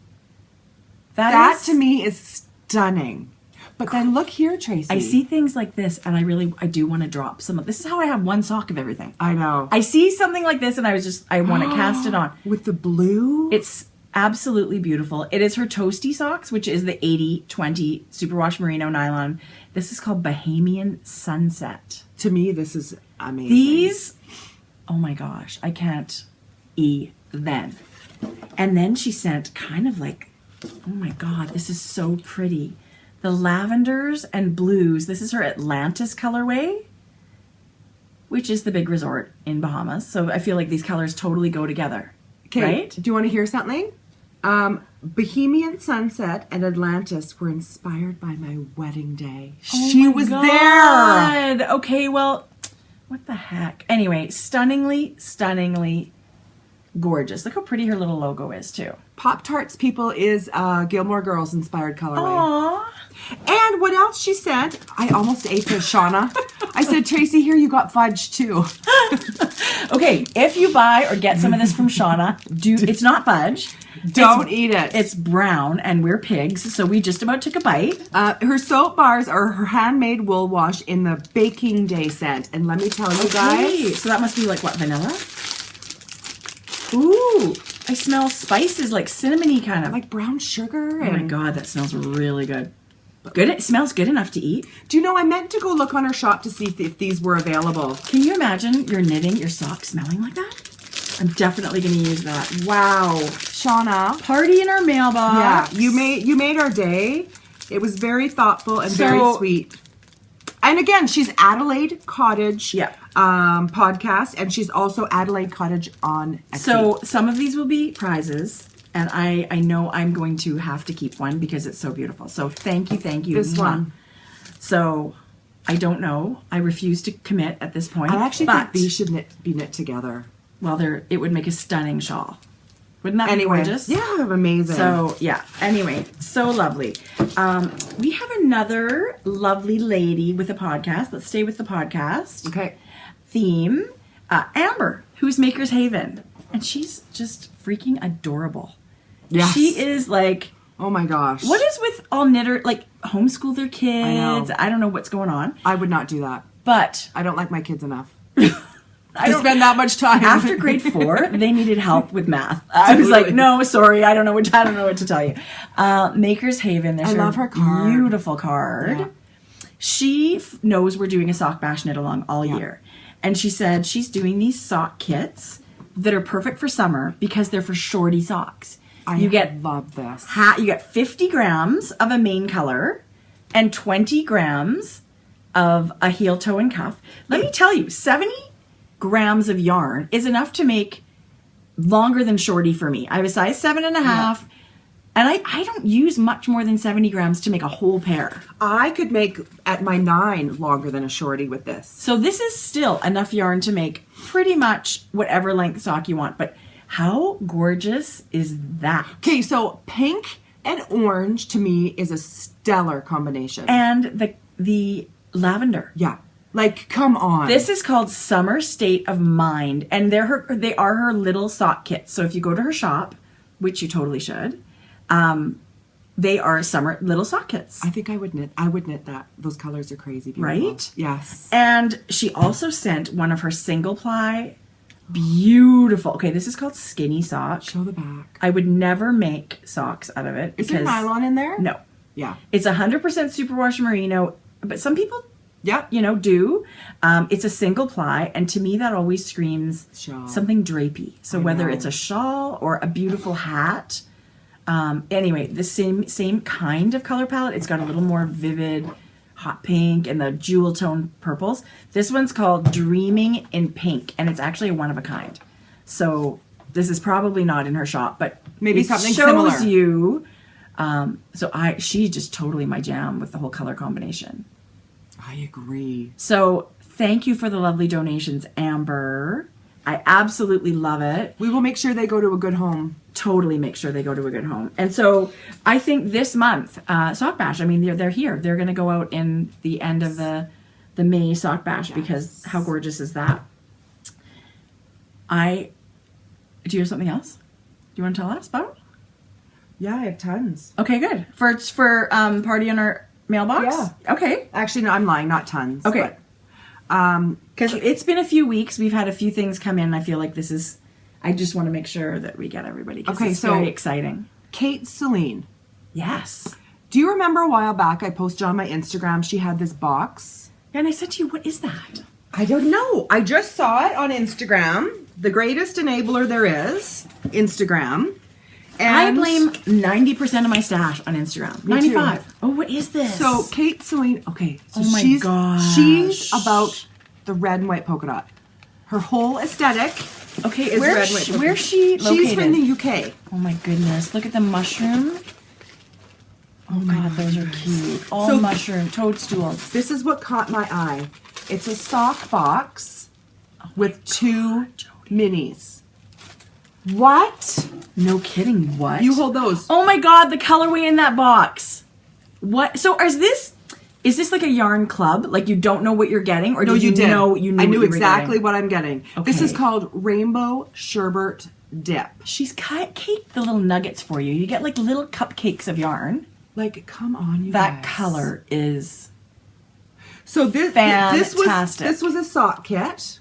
That is, to me is stunning. But then look here, Tracie. I see things like this, and I do want to drop some of this. Is how I have one sock of everything. I know. I see something like this, and I want to cast it on. With the blue? It's absolutely beautiful. It is her Toasty Socks, which is the 80-20 superwash merino nylon. This is called Bahamian Sunset. To me, this is amazing. These, oh my gosh, I can't even. And then she sent kind of like, oh my God, this is so pretty. The lavenders and blues. This is her Atlantis colorway, which is the big resort in Bahamas. So I feel like these colors totally go together. Okay, right? do you want to hear something? Bohemian Sunset and Atlantis were inspired by my wedding day. Oh She my was God. there. Okay, well, what the heck? Anyway, stunningly gorgeous. Look how pretty her little logo is, too. Pop Tarts People is Gilmore Girls inspired colorway. Aww. And what else she sent? I almost ate this, Shauna. I said, Tracie, here you got fudge too. Okay, if you buy or get some of this from Shauna, it's not fudge. Don't eat it. It's brown, and we're pigs, so we just about took a bite. Her soap bars are her handmade wool wash in the baking day scent. And let me tell you guys. So that must be like what, vanilla? Ooh, I smell spices like cinnamony kind of. Like brown sugar. Oh my God, that smells really good. Good. It smells good enough to eat. Do you know, I meant to go look on her shop to see if these were available. Can you imagine you're knitting your socks smelling like that? I'm definitely going to use that. Wow. Shauna. Party in our mailbox. Yeah, you made our day. It was very thoughtful and very sweet. And again, she's Adelaide Cottage podcast, and she's also Adelaide Cottage on Etsy. So some of these will be prizes, and I know I'm going to have to keep one because it's so beautiful. So thank you. This one. So I don't know. I refuse to commit at this point. I actually think these should be knit together. Well, it would make a stunning shawl. Wouldn't that be gorgeous? Yeah, amazing. So, yeah. Anyway, so lovely. We have another lovely lady with a podcast. Let's stay with the podcast. Okay. Theme. Amber, who's Maker's Haven. And she's just freaking adorable. Yes. She is like... Oh my gosh. What is with all knitter... Like, homeschool their kids. I know. I don't know what's going on. I would not do that. But... I don't like my kids enough. I to spend that much time. After grade 4, they needed help with math. I was like, no, sorry, I don't know what to tell you. Maker's Haven. There's love her card. Beautiful card. Yeah. She knows we're doing a sock bash knit along all year. And she said she's doing these sock kits that are perfect for summer because they're for shorty socks. I love this. You get 50 grams of a main color and 20 grams of a heel, toe, and cuff. Let me tell you, 70 grams of yarn is enough to make longer than shorty for me. I have a size 7.5, and I don't use much more than 70 grams to make a whole pair. I could make at my 9 longer than a shorty with this. So this is still enough yarn to make pretty much whatever length sock you want, but how gorgeous is that? Okay, so pink and orange to me is a stellar combination. And the lavender. Yeah. Like, come on. This is called Summer State of Mind, and they are her little sock kits. So if you go to her shop, which you totally should, they are summer little sock kits. I think I would knit that. Those colors are crazy beautiful. Right? Yes. And she also sent one of her single ply, beautiful. Okay, this is called Skinny Sock. Show the back. I would never make socks out of it. Is there nylon in there? No. Yeah. It's 100% superwash merino, but some people... Yeah. do. It's a single ply, and to me that always screams Shawl. something drapey. So whether it's a shawl or a beautiful hat, anyway, the same kind of color palette. It's got a little more vivid hot pink and the jewel tone purples. This one's called Dreaming in Pink, and it's actually a one of a kind. So this is probably not in her shop, but Maybe it something shows similar. you. She's just totally my jam with the whole color combination. I agree. So thank you for the lovely donations, Amber. I absolutely love it. We will make sure they go to a good home. Totally make sure they go to a good home. And so I think this month, Sock Bash, I mean, they're here. They're going to go out in the end of the May Sock Bash because how gorgeous is that? Do you have something else? Do you want to tell us about? Yeah, I have tons. Okay, good. For party in our mailbox? Yeah. Okay. Actually, no, I'm lying, not tons. Okay. Because it's been a few weeks. We've had a few things come in. I feel like I just want to make sure that we get everybody. Okay, it's very exciting. Kate Seline. Yes. Do you remember a while back I posted on my Instagram, she had this box? And I said to you, what is that? I don't know. I just saw it on Instagram. The greatest enabler there is, Instagram. And I blame 90% of my stash on Instagram. 95. Too. Oh, what is this? So Kate Seline, okay. So oh my gosh. She's about the red and white polka dot. Her whole aesthetic is red and white polka dot. Where's she located? She's from the UK. Oh my goodness. Look at the mushroom. Oh my god, those are cute. All mushroom toadstools. This is what caught my eye. It's a sock box with two minis. What? No kidding. What? You hold those. Oh my god, the colorway in that box. What? So is this like a yarn club? Like you don't know what you're getting, or No, did you you did. know you knew I knew what you were exactly getting? what I'm getting. Okay. This is called Rainbow Sherbet Dip. She's caked the little nuggets for you. You get like little cupcakes of yarn. Like, come on, you That guys. color is so fantastic. This was a sock kit.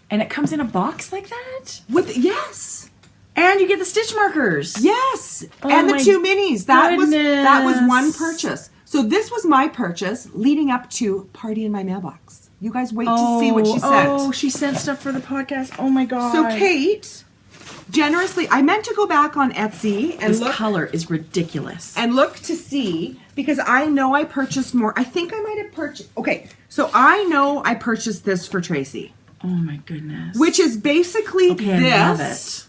And it comes in a box like that? Yes. And you get the stitch markers. Yes. Oh and the my two minis. That was goodness. one purchase. So this was my purchase leading up to Party in My Mailbox. You guys wait to see what she sent. Oh, she sent stuff for the podcast. Oh my god. So Kate generously, I meant to go back on Etsy and this color is ridiculous. and look to see, because I know I purchased more. I think I might have purchased. Okay, so I know I purchased this for Tracy. Oh my goodness. Which is basically I love this it.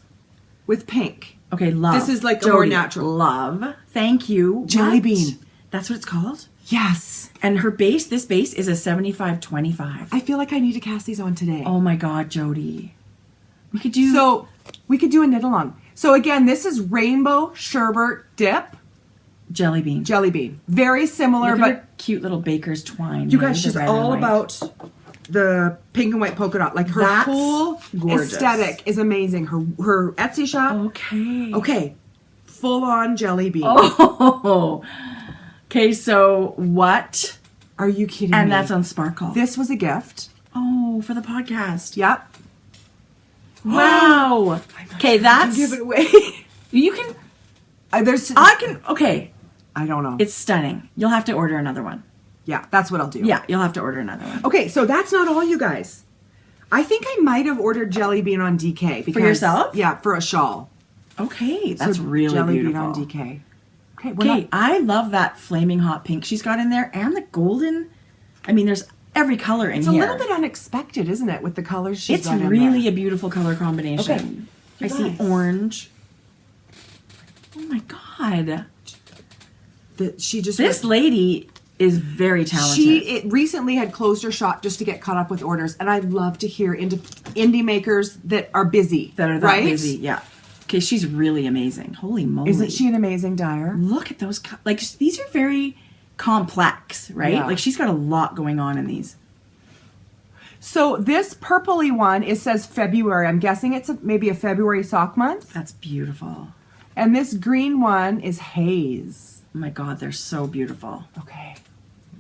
with pink. Okay, love. This is like Jodi, a more natural. Love. Thank you. Jelly What? bean. That's what it's called? Yes. And this base is a 75-25. I feel like I need to cast these on today. Oh my god, Jodi. We could do we could do a knit along. So again, this is Rainbow Sherbet Dip jelly bean. Jelly bean. Very similar, Look but at her cute little baker's twine. you here, guys, the she's red and all white. about the pink and white polka dot. Like her That's whole gorgeous. aesthetic is amazing. Her Etsy shop. Okay. Okay. Full on jelly bean. Oh. Okay, so what? Are you kidding me? And that's on Sparkle. This was a gift. Oh, for the podcast. Yep. Wow. Okay, that's Give it away. you can okay. I don't know. It's stunning. You'll have to order another one. Yeah, that's what I'll do. Yeah, you'll have to order another one. Okay, so that's not all, you guys. I think I might have ordered jelly bean on DK. Because, For yourself? Yeah, for a shawl. Okay, that's So really jelly beautiful. bean on DK. Okay, Okay, I love that flaming hot pink she's got in there, and the golden. I mean, there's every color in it's here. a little bit unexpected, isn't it, with the colors she's It's got in really there. a beautiful color combination. Okay, I see orange. Oh my god. She just This lady is very talented. recently had closed her shop just to get caught up with orders, and I love to hear indie makers that are busy. that are that right? busy, yeah. Okay, she's really amazing. Holy moly. Isn't she an amazing dyer? Look at those, like, these are very complex, right? Yeah. Like, she's got a lot going on in these. So this purpley one, it says February. I'm guessing it's maybe a February sock month. That's beautiful. And this green one is haze. Oh my god, they're so beautiful. Okay,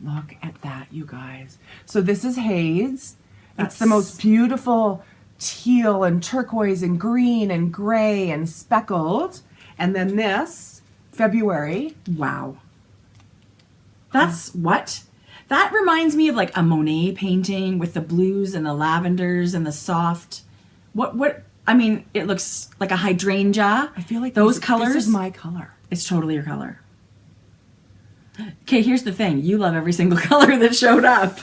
look at that, you guys. So this is haze. That's It's the most beautiful teal and turquoise and green and gray and speckled. And then this, February. Wow. That's what? That reminds me of like a Monet painting with the blues and the lavenders and the soft. What? I mean, it looks like a hydrangea. I feel like those colors. This is my color. It's totally your color. Okay, here's the thing. You love every single color that showed up.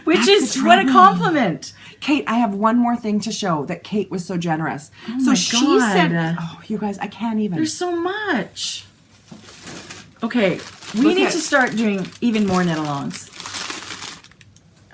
Which That's is the what a trouble. compliment. Kate, I have one more thing to show that Kate was so generous. Oh so my she God. said, oh, you guys, I can't even. There's so much. Okay, we need to start doing even more knit-alongs.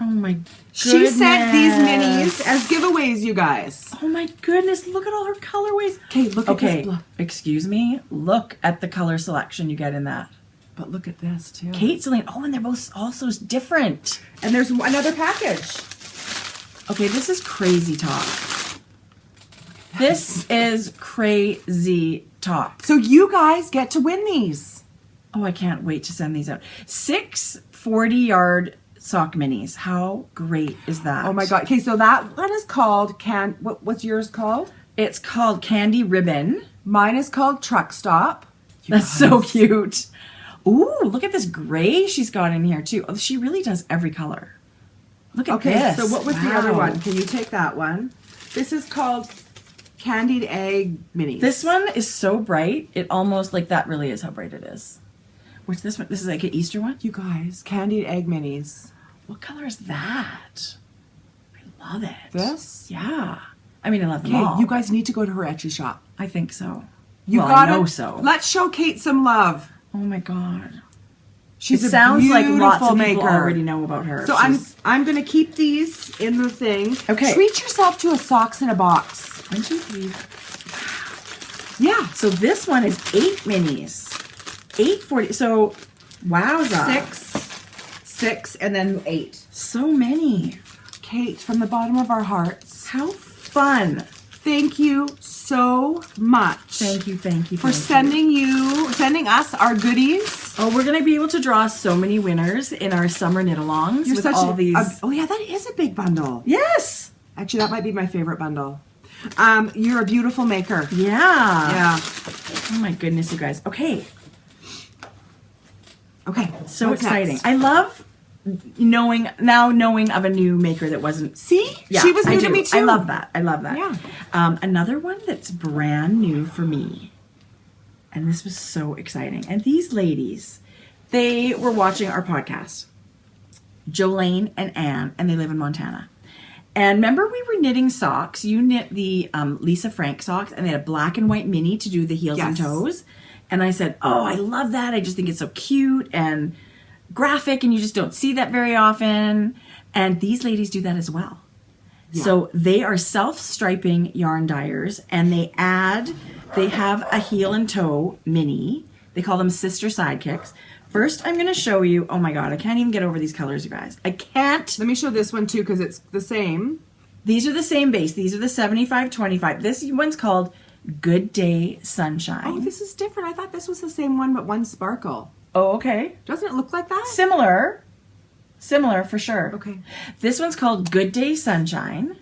Oh my goodness. She sent these minis as giveaways, you guys. Oh my goodness, look at all her colorways. Kate, look at this. Excuse me. Look at the color selection you get in that. But look at this, too. Kate, Seline. Oh, and they're both also different. And there's another package. Okay, this is crazy talk. This is crazy talk. So you guys get to win these. Oh, I can't wait to send these out. 6 40-yard sock minis. How great is that? Oh my God. Okay, so that one is called what's yours called? It's called Candy Ribbon. Mine is called Truck Stop. That's so cute. Ooh, look at this gray she's got in here too. Oh, she really does every color. Look at this. So what was the other one? Can you take that one? This is called Candied Egg Minis. This one is so bright. It almost, like, that really is how bright it is. What's this one? This is like an Easter one? You guys, Candied Egg Minis. What color is that? I love it. This? Yeah. I mean, I love them all. Okay, you guys need to go to her Etsy shop. I think so. I know so. Let's show Kate some love. Oh my God. She's it sounds like lots of maker. people already know about her. So I'm going to keep these in the thing. Okay. Treat yourself to a socks in a box. 1, 2, 3. Yeah. So this one is 8 minis. 840. So, wowza. 6, and then 8. So many. Kate, from the bottom of our hearts, How fun. thank you so much. Thank you for sending us our goodies. Oh, we're going to be able to draw so many winners in our summer knit-alongs with all these. Oh yeah, that is a big bundle. Yes. Actually, that might be my favorite bundle. You're a beautiful maker. Yeah. Yeah. Oh my goodness, you guys. Okay. So what's exciting. next? I love knowing of a new maker that wasn't. See? Yeah, she was new I to do. me too. I love that. Yeah. Another one that's brand new for me. And this was so exciting. And these ladies, they were watching our podcast. Jolene and Anne, and they live in Montana. And remember we were knitting socks. You knit the Lisa Frank socks, and they had a black and white mini to do the heels and toes. And I said, oh, I love that. I just think it's so cute and graphic, and you just don't see that very often. And these ladies do that as well. Yeah. So they are self-striping yarn dyers, and they have a heel and toe mini. They call them sister sidekicks. First, I'm going to show you, oh my God, I can't even get over these colors, you guys. I can't. Let me show this one too, because it's the same. These are the same base. These are the 75-25. This one's called Good Day Sunshine. Oh, this is different. I thought this was the same one, but one sparkle. Oh, okay. Doesn't it look like that? Similar for sure. Okay. This one's called Good Day Sunshine.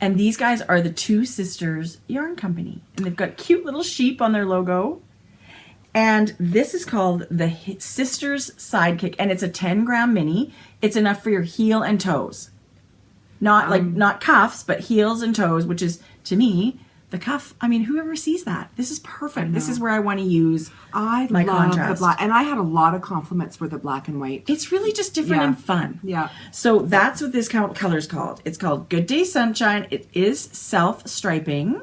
And these guys are the Two Sisters Yarn Company. And they've got cute little sheep on their logo. And this is called the Sisters Sidekick. And it's a 10-gram mini. It's enough for your heel and toes. Not cuffs, but heels and toes, which is, to me, the cuff. I mean, whoever sees that? This is perfect. This is where I want to use my contrast. The black. And I had a lot of compliments for the black and white. It's really just different and fun. Yeah. So that's what this color's called. It's called Good Day Sunshine. It is self-striping.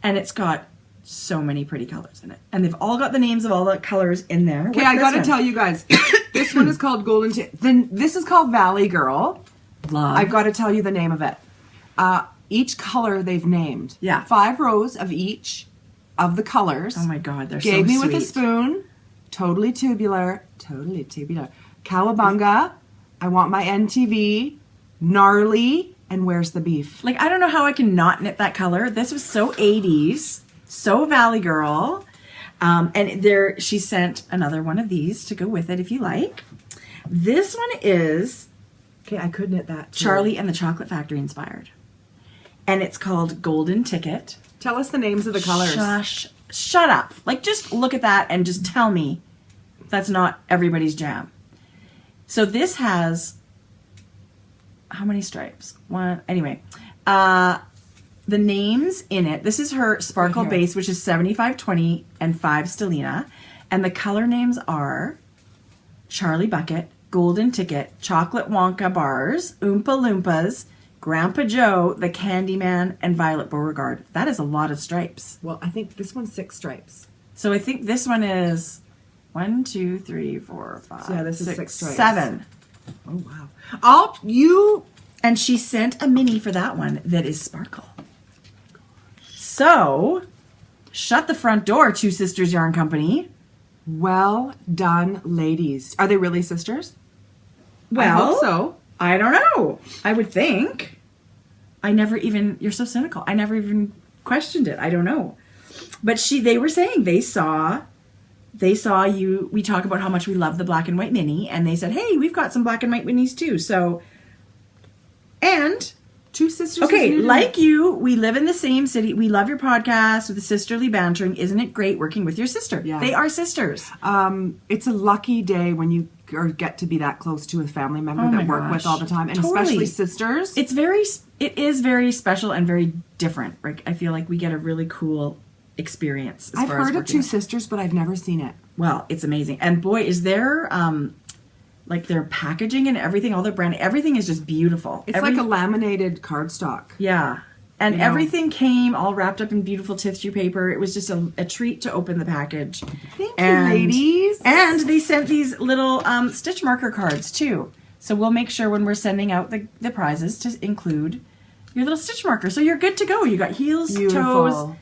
And it's got so many pretty colors in it. And they've all got the names of all the colors in there. Okay, I got to tell you guys. This one is called Golden Then this is called Valley Girl. Love. I've got to tell you the name of it. Each color they've named. Yeah. 5 rows of each of the colors. Oh my God, they're so Gave me sweet. with a spoon. Totally tubular. Cowabunga. I want my NTV. Gnarly. And where's the beef? Like, I don't know how I can not knit that color. This was so 80s. So Valley Girl. And she sent another one of these to go with it if you like. This one is... Okay, I could knit that too. Charlie and the Chocolate Factory inspired. And it's called Golden Ticket. Tell us the names of the colors. Shut up. Like, just look at that and just tell me that's not everybody's jam. So this has... How many stripes? One. Anyway. The names in it. This is her sparkle base, which is 75-20 and 5 Stellina. And the color names are Charlie Bucket, Golden Ticket, Chocolate Wonka Bars, Oompa Loompas, Grandpa Joe, the Candyman, and Violet Beauregard. That is a lot of stripes. Well, I think this one's 6 stripes. So I think this one is 1, 2, 3, 4, 5. So yeah, this is 6 stripes. 7. Oh wow! And she sent a mini for that one that is sparkle. So, shut the front door, Two Sisters Yarn Company. Well done, ladies. Are they really sisters? Well, I hope so. I don't know. I would think. You're so cynical. I never even questioned it. I don't know. But they were saying they saw you. We talk about how much we love the black and white mini, and they said, hey, we've got some black and white minis too. So, and Two sisters. okay, like you, we live in the same city. We love your podcast with the sisterly bantering. Isn't it great working with your sister? Yeah. They are sisters. It's a lucky day when you get to be that close to a family member that work with all the time, and especially sisters. It is very special and very different. Right? I feel like we get a really cool experience. I've heard of Two Sisters, but I've never seen it. Well, it's amazing. And boy, is there like their packaging and everything, all their brand, everything is just beautiful. It's like a laminated cardstock. Yeah. And everything came all wrapped up in beautiful tissue paper. It was just a treat to open the package. Thank you, ladies. And they sent these little stitch marker cards too. So we'll make sure when we're sending out the prizes to include your little stitch marker. So you're good to go. You got heels, toes.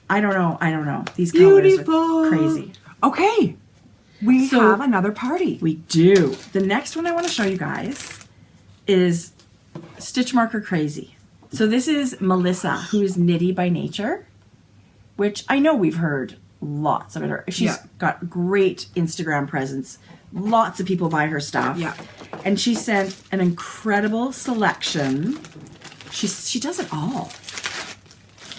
I don't know. These colors are crazy. Okay. We have another party. We do. The next one I want to show you guys is Stitch Marker Crazy. So this is Melissa, who is Knitty by nature, which I know we've heard lots of it. She's got great Instagram presence. Lots of people buy her stuff. Yeah. And she sent an incredible selection. She does it all.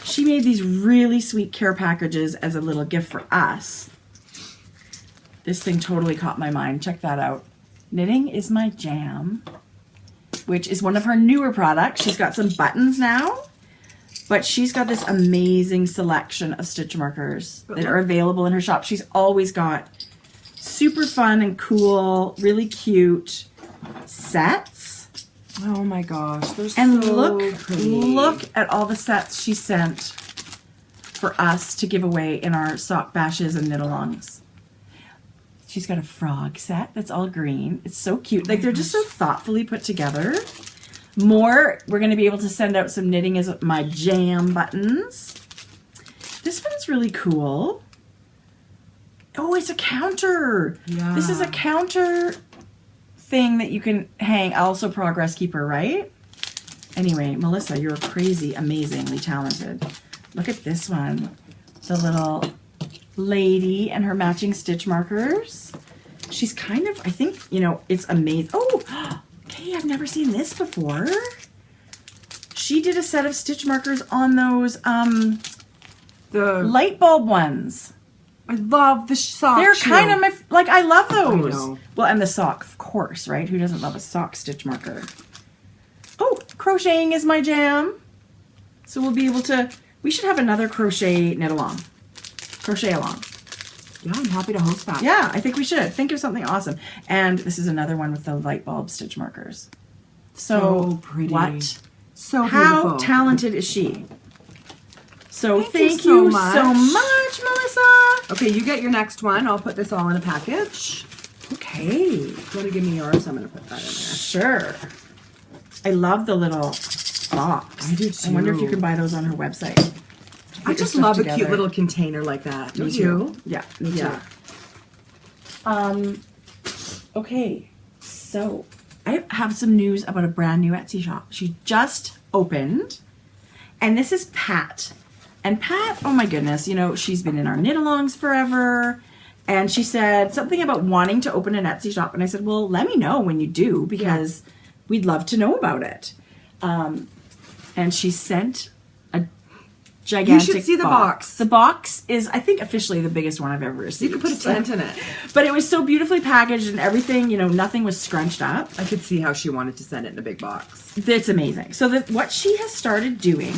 She made these really sweet care packages as a little gift for us. This thing totally caught my mind. Check that out. Knitting is my jam, which is one of her newer products. She's got some buttons now, but she's got this amazing selection of stitch markers that are available in her shop. She's always got super fun and cool, really cute sets. Oh my gosh, they're and so pretty. Look at all the sets she sent for us to give away in our sock bashes and knit-alongs. She's got a frog set that's all green. It's so cute. Like, they're just so thoughtfully put together. We're going to be able to send out some knitting as my jam buttons. This one's really cool. Oh, it's a counter. Yeah. This is a counter thing that you can hang. Also progress keeper, right? Anyway, Melissa, you're crazy, amazingly talented. Look at this one. The little lady and her matching stitch markers. She's kind of, I think, it's amazing. Oh, okay, I've never seen this before. She did a set of stitch markers on those the light bulb ones. I love the sock. They're kind of I love those. I know. Well, and the sock, of course, right? Who doesn't love a sock stitch marker? Oh, crocheting is my jam. So we'll be able to, we should have another crochet knit along. Crochet along. Yeah, I'm happy to host that. Yeah, I think we should. Think of something awesome. And this is another one with the light bulb stitch markers. So pretty. What? So beautiful. How talented is she? So thank you you so much, Melissa. Okay, you get your next one. I'll put this all in a package. Okay. You want to give me yours? I'm going to put that in there. Sure. I love the little box. I do too. I wonder if you can buy those on her website. I just love a cute little container like that. Don't you? Yeah, me too. Okay, so I have some news about a brand new Etsy shop. She just opened, and this is Pat. And Pat, oh my goodness, she's been in our knit-alongs forever, and she said something about wanting to open an Etsy shop, and I said, well, let me know when you do, because we'd love to know about it. And she sent a gigantic You should see the box. The box is, I think, officially the biggest one I've ever received. You could put a tent in it. But it was so beautifully packaged and everything, nothing was scrunched up. I could see how she wanted to send it in a big box. It's amazing. So what she has started doing,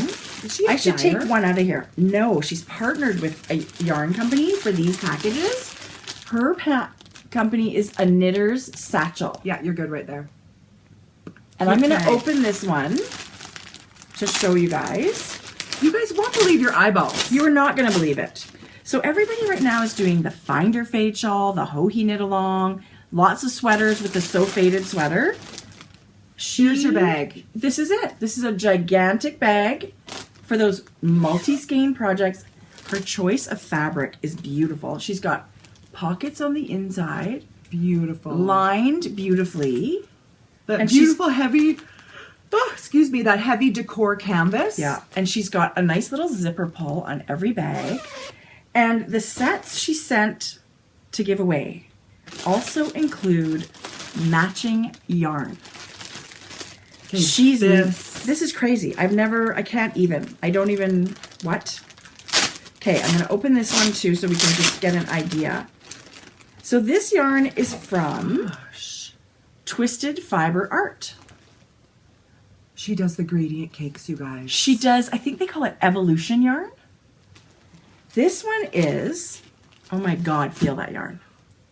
I should take one out of here. No, she's partnered with a yarn company for these packages. Her company is a knitter's satchel. Yeah, you're good right there. And I'm going to open this one. to show you guys. You guys won't believe your eyeballs. You are not going to believe it. So everybody right now is doing the Finder Fade shawl, the HoHi knit along, lots of sweaters with the So Faded sweater. Here's your bag. This is it. This is a gigantic bag for those multi-skein projects. Her choice of fabric is beautiful. She's got pockets on the inside. Beautiful. Lined beautifully. That And beautiful heavy, excuse me, that heavy decor canvas. Yeah, and she's got a nice little zipper pull on every bag. And the sets she sent to give away also include matching yarn. Okay, This is crazy. I don't even, what? Okay, I'm going to open this one too so we can just get an idea. So this yarn is from Twisted Fiber Art. She does the gradient cakes, you guys. She does, I think they call it Evolution yarn. This one is, oh my God, feel that yarn.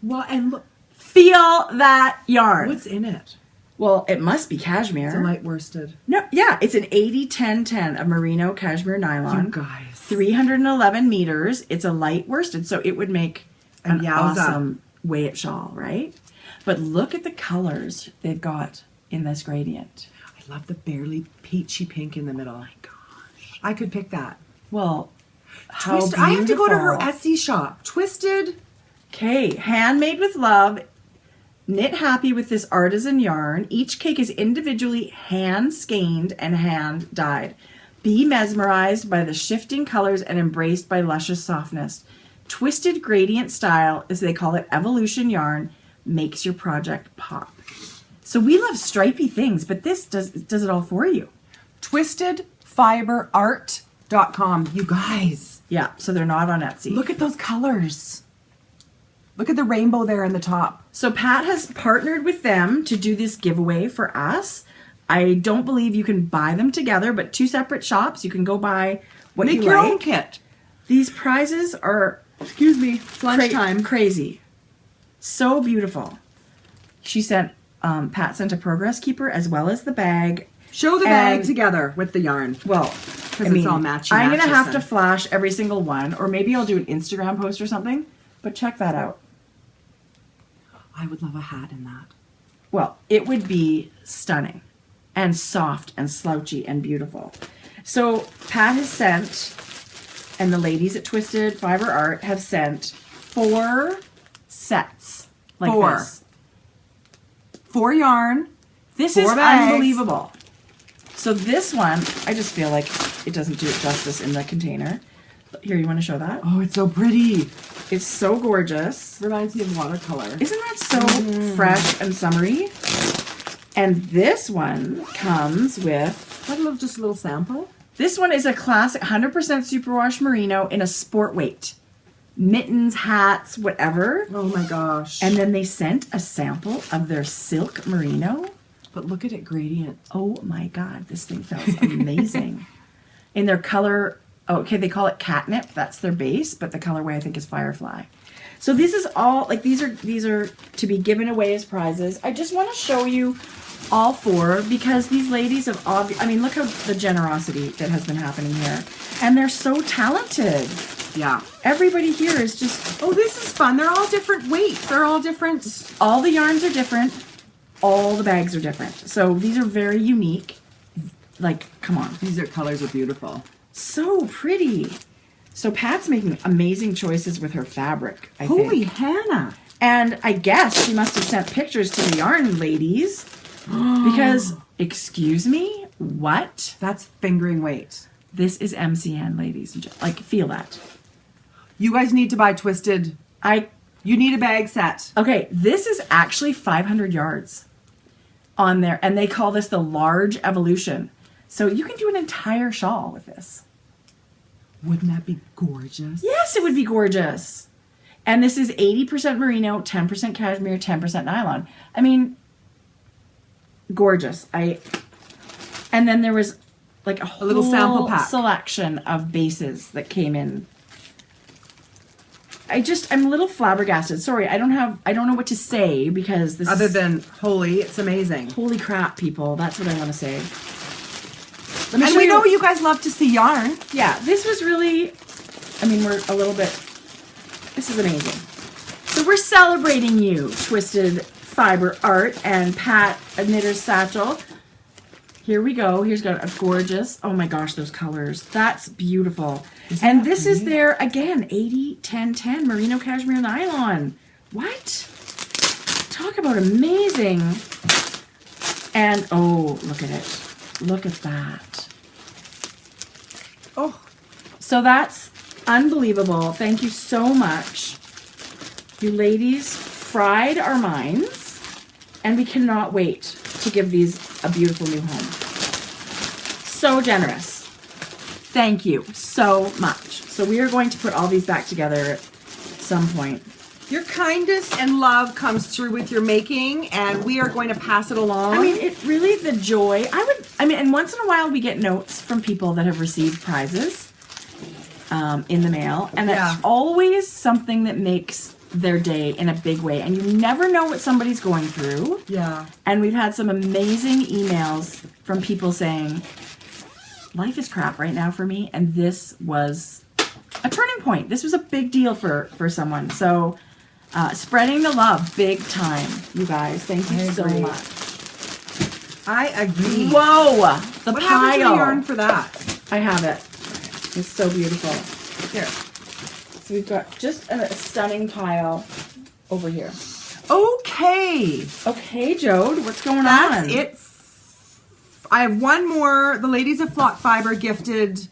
Well, and look, Feel that yarn. what's in it? Well, it must be cashmere. It's a light worsted. No, yeah, it's an 80-10-10 of merino cashmere nylon. You guys. 311 meters. It's a light worsted, so it would make an yowza. awesome weight shawl, right? But look at the colors they've got in this gradient. I love the barely peachy pink in the middle. Oh my gosh. I could pick that. Well, how Twist, I have to go to her beautiful. Etsy shop. Twisted. Okay, handmade with love. Knit happy with this artisan yarn. Each cake is individually hand skeined and hand dyed. Be mesmerized by the shifting colors and embraced by luscious softness. Twisted gradient style, as they call it, evolution yarn, makes your project pop. So we love stripy things, but this does it all for you. TwistedFiberArt.com. You guys. Yeah, so they're not on Etsy. Look at those colors. Look at the rainbow there in the top. So Pat has partnered with them to do this giveaway for us. I don't believe you can buy them together, but two separate shops. You can go buy what Make you your like. own kit. These prizes are, Excuse me. It's lunchtime. crazy. So beautiful. She sent, Pat sent a progress keeper as well as the bag. Show the bag together with the yarn. Well, Because it's all matchy. I'm going to have to flash every single one, or maybe I'll do an Instagram post or something, but check that out. I would love a hat in that. Well, it would be stunning and soft and slouchy and beautiful. So Pat has sent, and the ladies at Twisted Fiber Art have sent 4 sets like Four. this. 4 yarn. This 4 is bags. unbelievable. So this one, I just feel like it doesn't do it justice in the container. Here, you want to show that? Oh, it's so pretty. It's so gorgeous. Reminds me of watercolor. Isn't that so fresh and summery? And this one comes with... Just a little sample. This one is a classic 100% superwash merino in a sport weight. Mittens, hats, whatever. Oh my gosh. And then they sent a sample of their silk merino. But look at it gradient. Oh my God, this thing feels amazing. In their color... Oh, okay, they call it catnip. That's their base, but the colorway I think is firefly. So this is all like these are to be given away as prizes. I just want to show you all 4 because these ladies have I mean, look how the generosity that has been happening here, and they're so talented. Yeah. Everybody here is just Oh, this is fun. They're all different weights. They're all different. all the yarns are different, all the bags are different. So these are very unique. Like, come on. These colors are beautiful. So pretty. So Pat's making amazing choices with her fabric, I Holy think. Hannah. And I guess she must have sent pictures to the yarn ladies because, excuse me, what? That's fingering weight. This is MCN, ladies and gentlemen. Like, feel that. You guys need to buy Twisted. You need a bag set. Okay, this is actually 500 yards on there, and they call this the large evolution. So you can do an entire shawl with this. Wouldn't that be gorgeous? Yes, it would be gorgeous. And this is 80% merino, 10% cashmere, 10% nylon. I mean, gorgeous. And then there was like a whole little sample pack selection of bases that came in. I'm a little flabbergasted. Sorry, I don't know what to say because this Other than holy, it's amazing. holy crap, people. That's what I want to say. Let me And show we you. know you guys love to see yarn. Yeah, this was really, I mean, we're a little bit, this is amazing. So we're celebrating you, Twisted Fiber Art and Pat, a knitter's satchel. Here we go. Here's got a gorgeous, oh my gosh, those colors. That's beautiful. And this is their, again, 80-10-10 merino cashmere nylon. What? Talk about amazing. And, oh, look at it. Look at that. Oh, So that's unbelievable. Thank you so much. You ladies fried our minds, and we cannot wait to give these a beautiful new home. So generous. Thank you so much. So we are going to put all these back together at some point. your kindness and love comes through with your making, and we are going to pass it along. I mean, it really, the joy, and once in a while we get notes from people that have received prizes in the mail, and it's always something that makes their day in a big way, and you never know what somebody's going through. Yeah. And we've had some amazing emails from people saying, life is crap right now for me, and this was a turning point. This was a big deal for someone. So spreading the love big time, you guys. Thank you so much. I agree. Whoa, the What pile. happened to the yarn for that? I have it. It's so beautiful. Here. So we've got just a stunning pile over here. Okay. Okay, Jode, what's going on? That's it. I have one more. The ladies of Flock Fiber gifted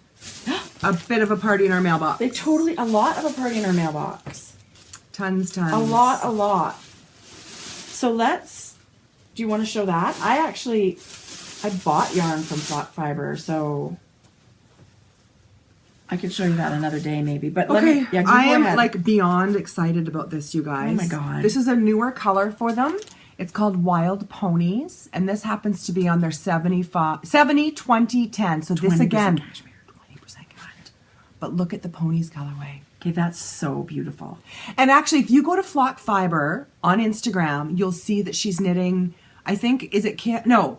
a bit of a party in our mailbox. They totally, a lot of a party in our mailbox. Tons. A lot. So let's, do you want to show that? I bought yarn from Flock Fiber, so I could show you that another day maybe. But Okay, I am ahead. like beyond excited about this, you guys. Oh my God. This is a newer color for them. It's called Wild Ponies, and this happens to be on their 70, 20, 10. So this 20% again, cashmere. 20% cut. But look at the ponies colorway. Okay, that's so beautiful. And actually, if you go to Flock Fiber on Instagram, you'll see that she's knitting, I think, is it Kim? No.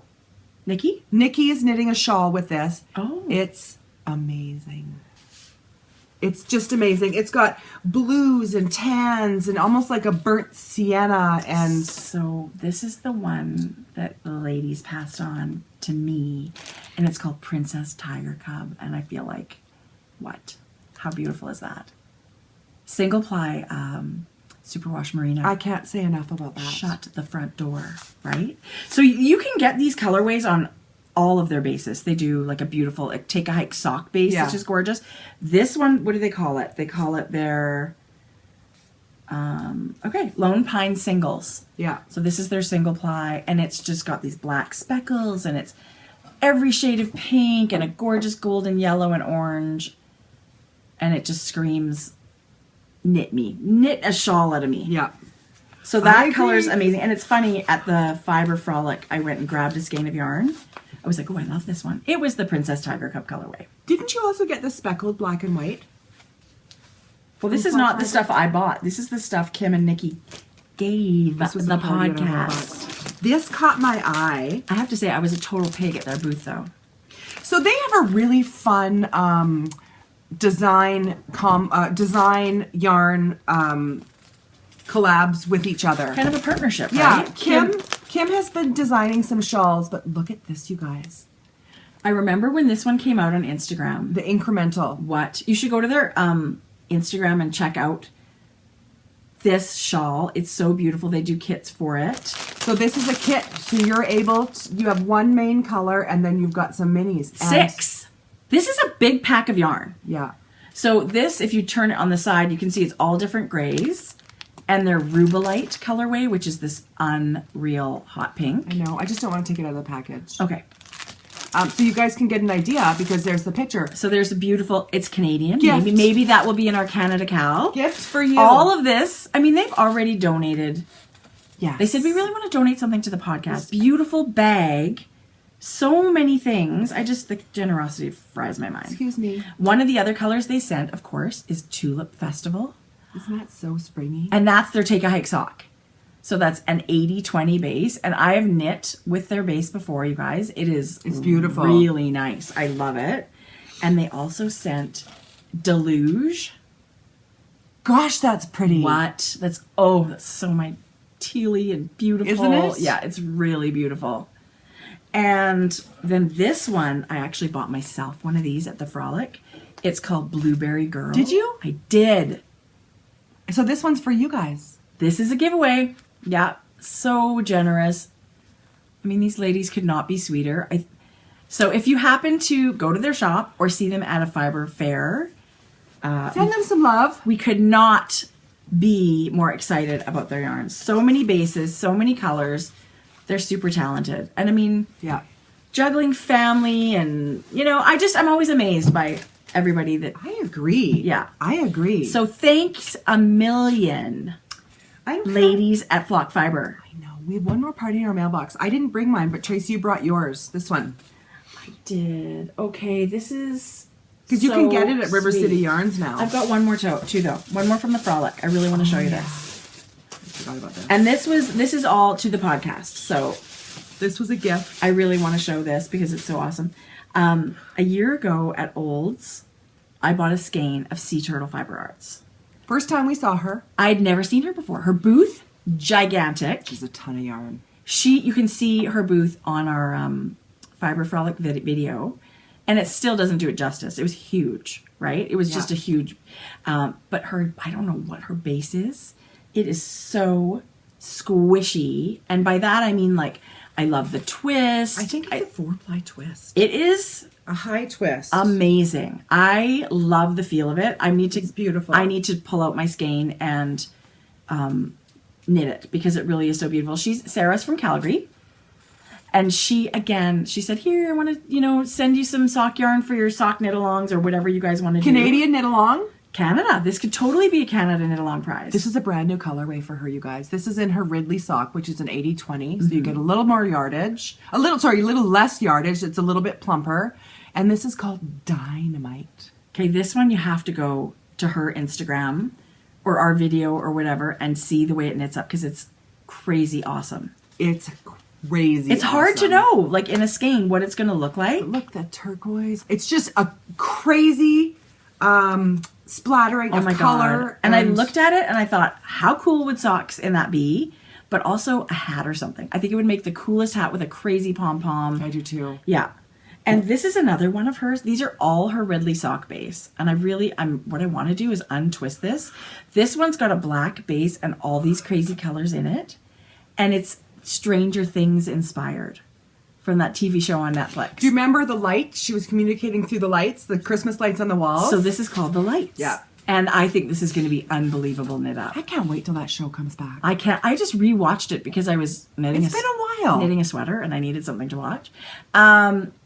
Nikki? Nikki is knitting a shawl with this. Oh. It's amazing. It's just amazing. It's got blues and tans and almost like a burnt sienna. And so this is the one that the ladies passed on to me, and it's called Princess Tiger Cub. And I feel like, what? How beautiful is that? Single ply superwash merino. I can't say enough about that. Shut the front door, right? So you can get these colorways on all of their bases. They do like a beautiful take a hike sock base, which is gorgeous. This one, what do they call it? They call it their Lone Pine singles. Yeah. So this is their single ply, and it's just got these black speckles, and it's every shade of pink and a gorgeous golden yellow and orange, and it just screams knit a shawl out of me. Yeah. So that color's amazing. And it's funny, at the Fiber Frolic, I went and grabbed a skein of yarn. I was like, oh, I love this one. It was the Princess Tiger Cup colorway. Didn't you also get the speckled black and white? Well, this is not the stuff I bought. This is the stuff Kim and Nikki gave This was the party at our podcast. mailbox. This caught my eye. I have to say, I was a total pig at their booth, though. So they have a really fun design yarn collabs with each other. Kind of a partnership, Yeah, right? Kim has been designing some shawls, but look at this, you guys. I remember when this one came out on Instagram. The incremental. What? You should go to their Instagram and check out this shawl. It's so beautiful. They do kits for it. So this is a kit. So you're able to, you have one main color and then you've got some minis. And 6. This is a big pack of yarn. Yeah. So this, if you turn it on the side, you can see it's all different grays. And their Rubelite colorway, which is this unreal hot pink. I know. I just don't want to take it out of the package. Okay. So you guys can get an idea because there's the picture. So there's a beautiful, it's Canadian. Gift. Maybe that will be in our Canada Cal. Gift for you. All of this, I mean, they've already donated. Yes. They said, we really want to donate something to the podcast. Beautiful bag. So many things. The generosity fries my mind. Excuse me. One of the other colors they sent, of course, is Tulip Festival. Isn't that so springy? And that's their Take a Hike sock. So that's an 80-20 base. And I have knit with their base before, you guys. It's beautiful. Really nice. I love it. And they also sent Deluge. Gosh, that's pretty. What? That's so my tealy and beautiful. Isn't it? Yeah, it's really beautiful. And then this one, I actually bought myself one of these at the Frolic. It's called Blueberry Girl. Did you? I did. So this one's for you guys. This is a giveaway. Yeah, so generous. I mean, these ladies could not be sweeter. So if you happen to go to their shop or see them at a fiber fair, send them some love. we could not be more excited about their yarns. So many bases, so many colors. They're super talented. And I mean, Yeah. juggling family and, I'm always amazed by everybody that. I agree. Yeah. I agree. So thanks a million, ladies at Flock Fiber. I know. We have one more party in our mailbox. I didn't bring mine, but Tracy, you brought yours. This one. I did. Okay, this is Because you can get it at so River sweet. City Yarns now. I've got one more too, though. One more from the Frolic. I really want to show you this. I forgot about that. And this is all to the podcast. So This was a gift. I really want to show this because it's so awesome. A year ago at Olds, I bought a skein of Sea Turtle Fiber Arts. First time we saw her. I'd never seen her before. Her booth, gigantic. She's a ton of yarn. You can see her booth on our Fiber Frolic video, and it still doesn't do it justice. It was huge, right? It was just a huge, but I don't know what her base is. It is so squishy, and by that I mean like I love the twist. I think it's a 4-ply twist. It is A high twist. amazing. I love the feel of it. It's beautiful. I need to pull out my skein and knit it because it really is so beautiful. Sarah's from Calgary. And she said, here, I want to, send you some sock yarn for your sock knit-alongs or whatever you guys want to do. Canadian knit along. Canada. This could totally be a Canada knit-along prize. This is a brand new colorway for her, you guys. This is in her Ridley sock, which is an 80-20. So you get a little more yardage. A little less yardage. It's a little bit plumper. And this is called Dynamite. Okay, this one you have to go to her Instagram or our video or whatever and see the way it knits up because it's crazy awesome. It's crazy. It's hard to awesome. know, like in a skein, what it's going to look like. Look, that turquoise. It's just a crazy splattering of color. God. And I looked at it and I thought, how cool would socks in that be? But also a hat or something. I think it would make the coolest hat with a crazy pom-pom. I do too. Yeah. And this is another one of hers. These are all her Ridley sock base. And what I want to do is untwist this. This one's got a black base and all these crazy colors in it. And it's Stranger Things inspired from that TV show on Netflix. Do you remember the light? She was communicating through the lights, the Christmas lights on the walls. So this is called The Lights. Yeah. And I think this is going to be unbelievable knit up. I can't wait till that show comes back. I just rewatched it because I was knitting It's been a while. knitting a sweater and I needed something to watch.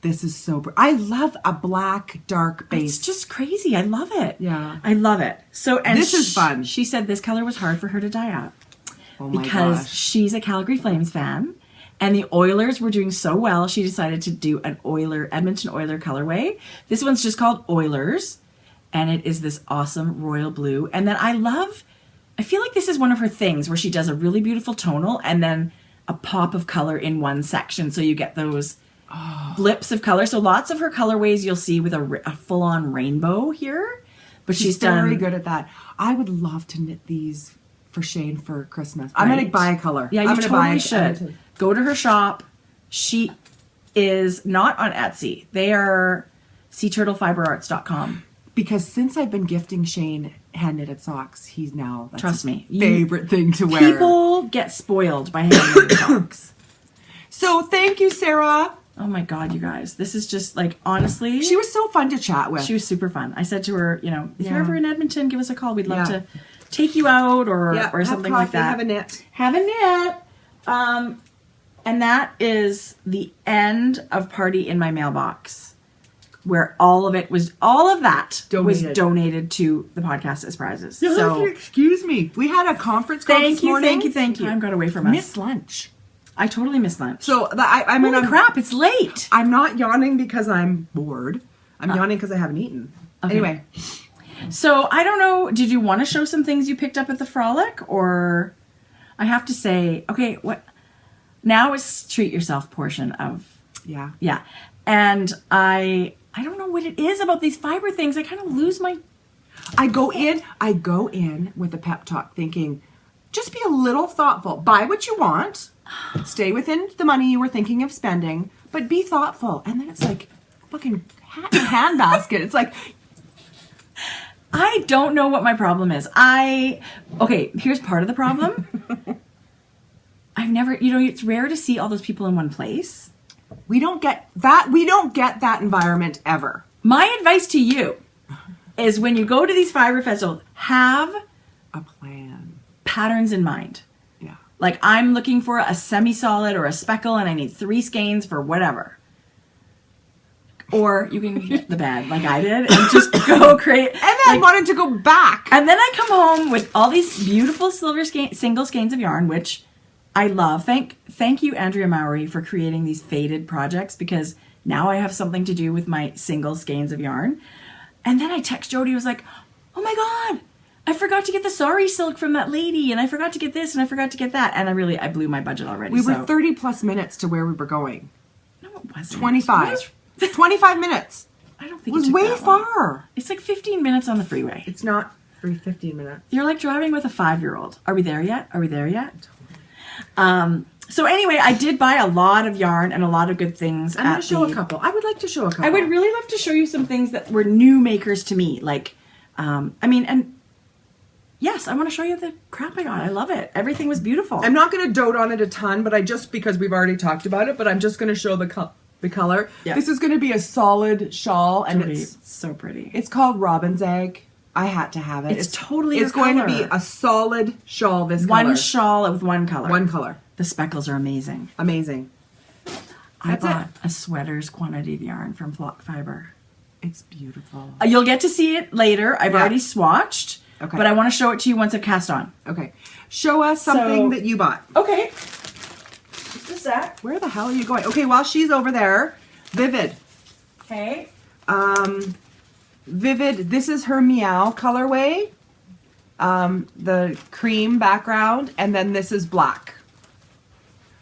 This is so I love a black dark base. It's just crazy. I love it. Yeah. I love it. So and This is fun. She said this color was hard for her to dye up Oh my because gosh. she's a Calgary Flames fan and the Oilers were doing so well she decided to do an Edmonton Oiler colorway. This one's just called Oilers. And it is this awesome royal blue. And then I feel like this is one of her things where she does a really beautiful tonal and then a pop of color in one section. So you get those blips of color. So lots of her colorways you'll see with a full-on rainbow here. But she's done very good at that. I would love to knit these for Shane for Christmas. I'm going to buy a color. Yeah, I'm you gonna totally buy should. Go to her shop. She is not on Etsy. They are SeaTurtleFiberArts.com. Because since I've been gifting Shane hand-knitted socks, he's now, that's Trust his me. favorite thing to wear. People get spoiled by hand-knitted socks. So thank you, Sarah. Oh my God, you guys. This is just like, honestly. She was so fun to chat with. She was super fun. I said to her, if Yeah. you're ever in Edmonton, give us a call. We'd love Yeah. to take you out or have something like coffee, that. Have a knit. Have a knit. And that is the end of Party in My Mailbox, where all of that was donated to the podcast as prizes. You'll have So to excuse me. We had a conference call this morning. thank you. Time got away from us. Missed lunch. I totally missed lunch. So I mean, Holy crap, it's late. I'm not yawning because I'm bored. I'm yawning because I haven't eaten. Okay. Anyway, So I don't know. Did you want to show some things you picked up at the Frolic, or I have to say, okay, what now is treat yourself portion of yeah. And I don't know what it is about these fiber things. I kind of lose my. I go in with a pep talk, thinking, just be a little thoughtful. Buy what you want. Stay within the money you were thinking of spending, but be thoughtful. And then it's like fucking hat in a handbasket. It's like. I don't know what my problem is. Okay, here's part of the problem. I've never, it's rare to see all those people in one place. We don't get that environment ever. My advice to you is when you go to these fiber festivals, have a plan. Patterns in mind. Yeah. Like I'm looking for a semi-solid or a speckle and I need 3 skeins for whatever. Or you can get the bag like I did and just go create. And then I wanted to go back. And then I come home with all these beautiful silver single skeins of yarn, which I love. Thank you, Andrea Mowry, for creating these faded projects, because now I have something to do with my single skeins of yarn. And then I text Jodi, was like, oh my God, I forgot to get the sari silk from that lady, and I forgot to get this, and I forgot to get that. And I blew my budget already. We were 30 plus minutes to where we were going. No, it wasn't. 25. 25 minutes. I don't think it was way far. It's like 15 minutes on the freeway. It's not 15 minutes. You're like driving with a 5-year-old. Are we there yet? So anyway, I did buy a lot of yarn and a lot of good things. I'm going to show a couple. I would like to show a couple. I would really love to show you some things that were new makers to me. Like, yes, I want to show you the crap I got. I love it. Everything was beautiful. I'm not going to dote on it a ton, but because we've already talked about it, but I'm just going to show the color. Yeah. This is going to be a solid shawl, and Jodi, it's so pretty. It's called Robin's Egg. I had to have it. It's totally It's going to be a solid shawl this color. One shawl with one color. One color. The speckles are amazing. Amazing. I bought a sweater's quantity of yarn from Flock Fiber. It's beautiful. You'll get to see it later. I've already swatched. Okay. But I want to show it to you once I've cast on. Okay. Show us something that you bought. Okay. Just a sec. Where the hell are you going? Okay, while she's over there, Vivid. Okay. Vivid, this is her Meow colorway. The cream background, and then this is black.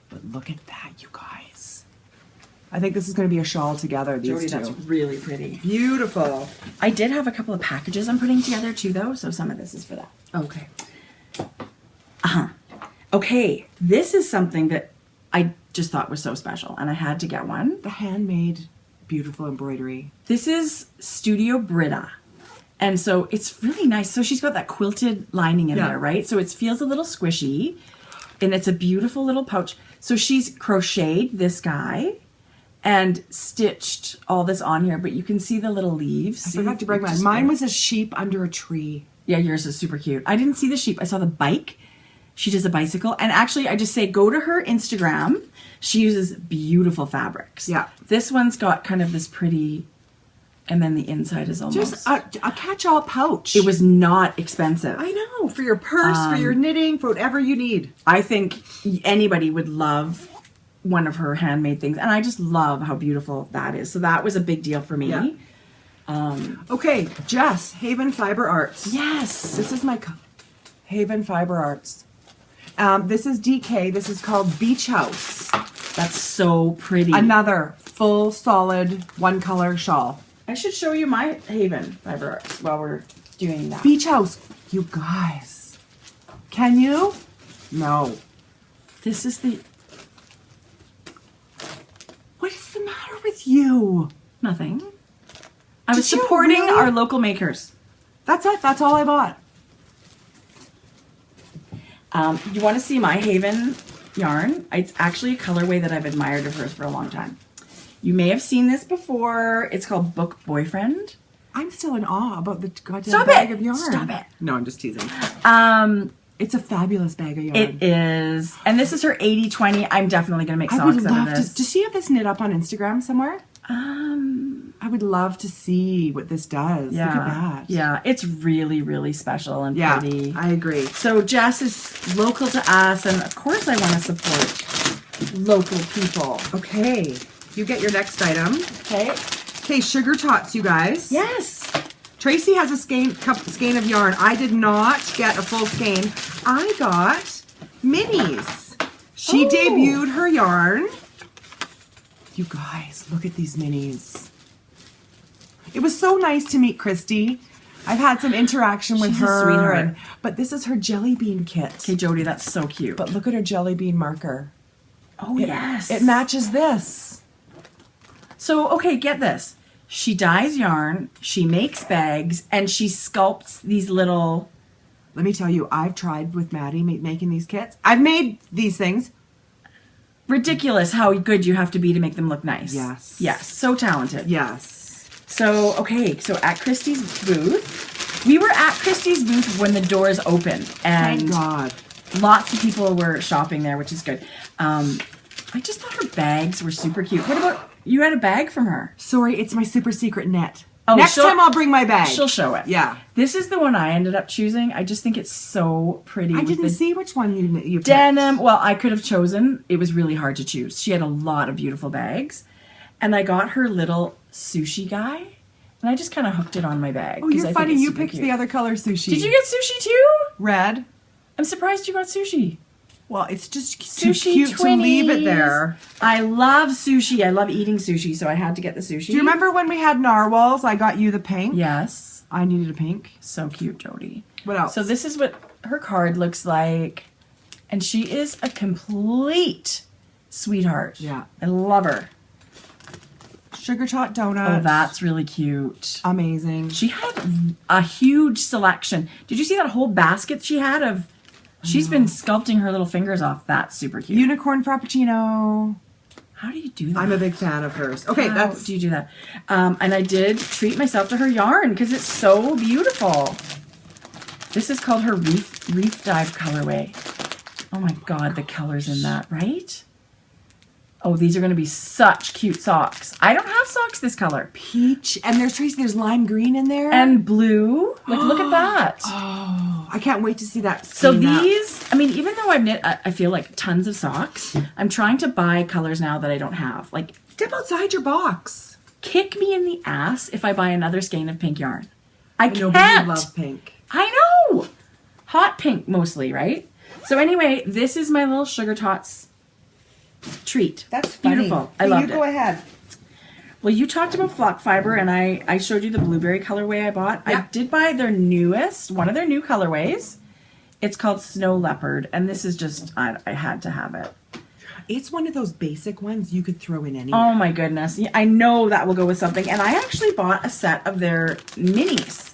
But look at that, you guys. I think this is going to be a shawl together, these Jodi, two. that's really pretty. Beautiful. I did have a couple of packages I'm putting together too, though, so some of this is for that. Okay. Okay, this is something that I just thought was so special, and I had to get one. The handmade, beautiful embroidery. This is Studio Brita. And so it's really nice. So she's got that quilted lining in there, right? So it feels a little squishy, and it's a beautiful little pouch. So she's crocheted this guy and stitched all this on here, but you can see the little leaves. I forgot to bring mine. Mine was a sheep under a tree. Yeah, yours is super cute. I didn't see the sheep. I saw the bike. She does a bicycle. And actually, I just say go to her Instagram. She uses beautiful fabrics. Yeah. This one's got kind of this pretty, and then the inside is almost... Just a catch-all pouch. It was not expensive. I know. For your purse, for your knitting, for whatever you need. I think anybody would love one of her handmade things. And I just love how beautiful that is. So that was a big deal for me. Yeah. Okay, Jess, Haven Fiber Arts. Yes. This is my Haven Fiber Arts. This is DK. This is called Beach House. That's so pretty. Another full, solid, one color shawl. I should show you my Haven Fiber Arts while we're doing that. Beach House. You guys. Can you? No. This is the... What is the matter with you? Nothing. I was supporting our local makers. That's it. That's all I bought. You want to see my Haven yarn? It's actually a colorway that I've admired of hers for a long time. You may have seen this before. It's called Book Boyfriend. I'm still in awe about the goddamn bag of yarn. Stop it. No, I'm just teasing. It's a fabulous bag of yarn. It is. And this is her 80/20. I'm definitely going to make socks out of this. Does she have this knit up on Instagram somewhere? I would love to see what this does. Yeah. Look at that. Yeah, it's really, really special and pretty. I agree. So Jess is local to us, and of course I want to support local people. Okay. You get your next item. Okay. Okay, Sugar Tots, you guys. Yes. Tracy has a skein of yarn. I did not get a full skein. I got minis. She debuted her yarn. You guys, look at these minis. It was so nice to meet Christy. I've had some interaction with She's a her. sweetheart. But this is her jelly bean kit. Okay, Jodi, that's so cute. But look at her jelly bean marker. Oh, yes. It matches this. So, okay, get this. She dyes yarn, she makes bags, and she sculpts these little... Let me tell you, I've tried with Maddie making these kits. I've made these things. Ridiculous how good you have to be to make them look nice. Yes. Yes, so talented. Yes. So, okay, so at Christy's booth, we were at Christy's booth when the doors opened. And Thank God. lots of people were shopping there, which is good. I just thought her bags were super cute. What about, you had a bag from her? Sorry, it's my super secret knit. Oh, Next time I'll bring my bag. She'll show it. Yeah. This is the one I ended up choosing. I just think it's so pretty. I with didn't the see which one you picked. denim. Well, I could have chosen. It was really hard to choose. She had a lot of beautiful bags. And I got her little sushi guy. And I just kind of hooked it on my bag. Oh, you're I think funny. it's You super picked cute. the other color sushi. Did you get sushi too? Red. I'm surprised you got sushi. Well, it's just too Sushi cute to leave it 20s. there. I love sushi. I love eating sushi, so I had to get the sushi. Do you remember when we had narwhals? I got you the pink. Yes. I needed a pink. So cute, Jodi. What else? So this is what her card looks like. And she is a complete sweetheart. Yeah. I love her. Sugar tot donut. Oh, that's really cute. amazing. She had a huge selection. Did you see that whole basket she had of... She's been sculpting her little fingers off. That's super cute. Unicorn frappuccino. How do you do that? I'm a big fan of hers. Okay, How that's do you do that? And I did treat myself to her yarn because it's so beautiful. This is called her Reef Dive colorway. Oh my God, the colors in that, right? Oh, these are going to be such cute socks. I don't have socks this color. peach, and there's lime green in there. And blue. Like, look at that. oh, I can't wait to see that. So skein up. these, I mean, even though I've knit, I feel like tons of socks, I'm trying to buy colors now that I don't have. Like, Step outside your box. kick me in the ass if I buy another skein of pink yarn. I know, can't. but you love pink. I know. Hot pink mostly, right? So anyway, this is my little Sugar Tots treat. That's funny. Beautiful. I Okay, loved you it. go ahead. Well, you talked about flock fiber, and I showed you the blueberry colorway I bought. Yeah. I did buy their newest, one of their new colorways. It's called Snow Leopard, and this is just, I had to have it. It's one of those basic ones you could throw in anywhere. Oh my goodness. Yeah, I know that will go with something. And I actually bought a set of their minis,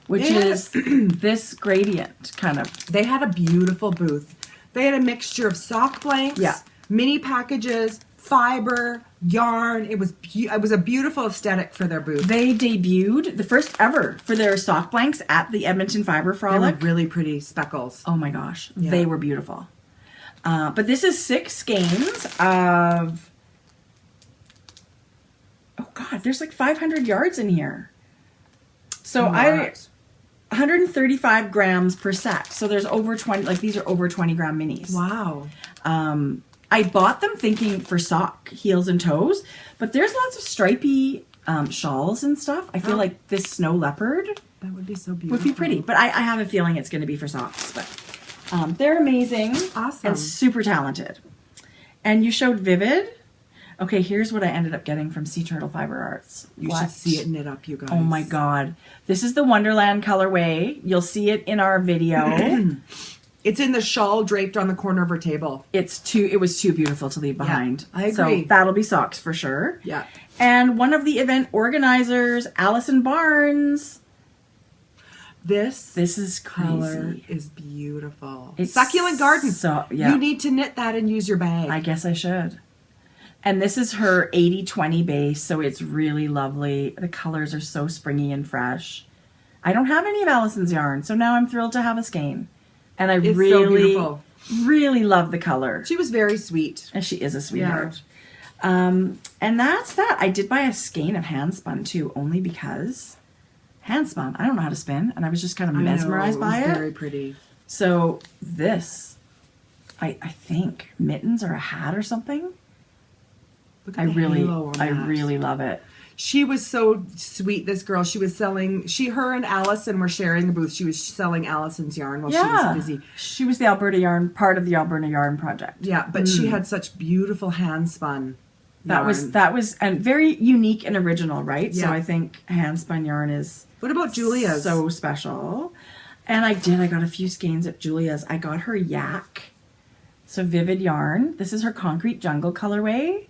which Yeah. is this gradient kind of. They had a beautiful booth. They had a mixture of sock blanks, Yeah. mini packages, fiber, yarn. It was a beautiful aesthetic for their booth. They debuted the first ever for their sock blanks at the Edmonton Fiber They Frolic. were really pretty speckles. Oh my gosh, Yeah. they were beautiful. But this is 6 skeins of, oh God, there's like 500 yards in here. So What? 135 grams per set. So there's over 20, like these are over 20 gram minis. Wow. I bought them thinking for sock heels and toes, but there's lots of stripy shawls and stuff. I feel Oh. like this Snow Leopard That would be so beautiful. would be pretty, but I have a feeling it's going to be for socks. But they're amazing, Awesome. and super talented. And you showed Vivid. Okay, here's what I ended up getting from Sea Turtle Fiber Arts. You What? should see it knit up, you guys. Oh my God, this is the Wonderland colorway. You'll see it in our video. It's in the shawl draped on the corner of her table. It was too beautiful to leave behind. I agree. So that'll be socks for sure. Yeah. And one of the event organizers, Allison Barnes. This is color crazy. is beautiful. It's Succulent garden. so- yeah. You need to knit that and use your bag. I guess I should. And this is her 80-20 base, so it's really lovely. The colors are so springy and fresh. I don't have any of Allison's yarn, so now I'm thrilled to have a skein. And I It's so really, beautiful. really love the color. She was very sweet. And she is a sweetheart. And that's that. I did buy a skein of Handspun too, only because Handspun, I don't know how to spin, and I was just kind of mesmerized by it. Very pretty. So this, I think mittens or a hat or something. Look at I the really halo on that. really love it. She was so sweet, this girl. She was selling, her and Allison were sharing a booth. She was selling Allison's yarn while she was busy. She was the Alberta Yarn, part of the Alberta Yarn Project. Yeah, but she had such beautiful handspun yarn. That was and very unique and original, right? Yeah. So I think handspun yarn is What about Julia's? so special. And I got a few skeins at Julia's. I got her yak. So Vivid Yarn. This is her Concrete Jungle colorway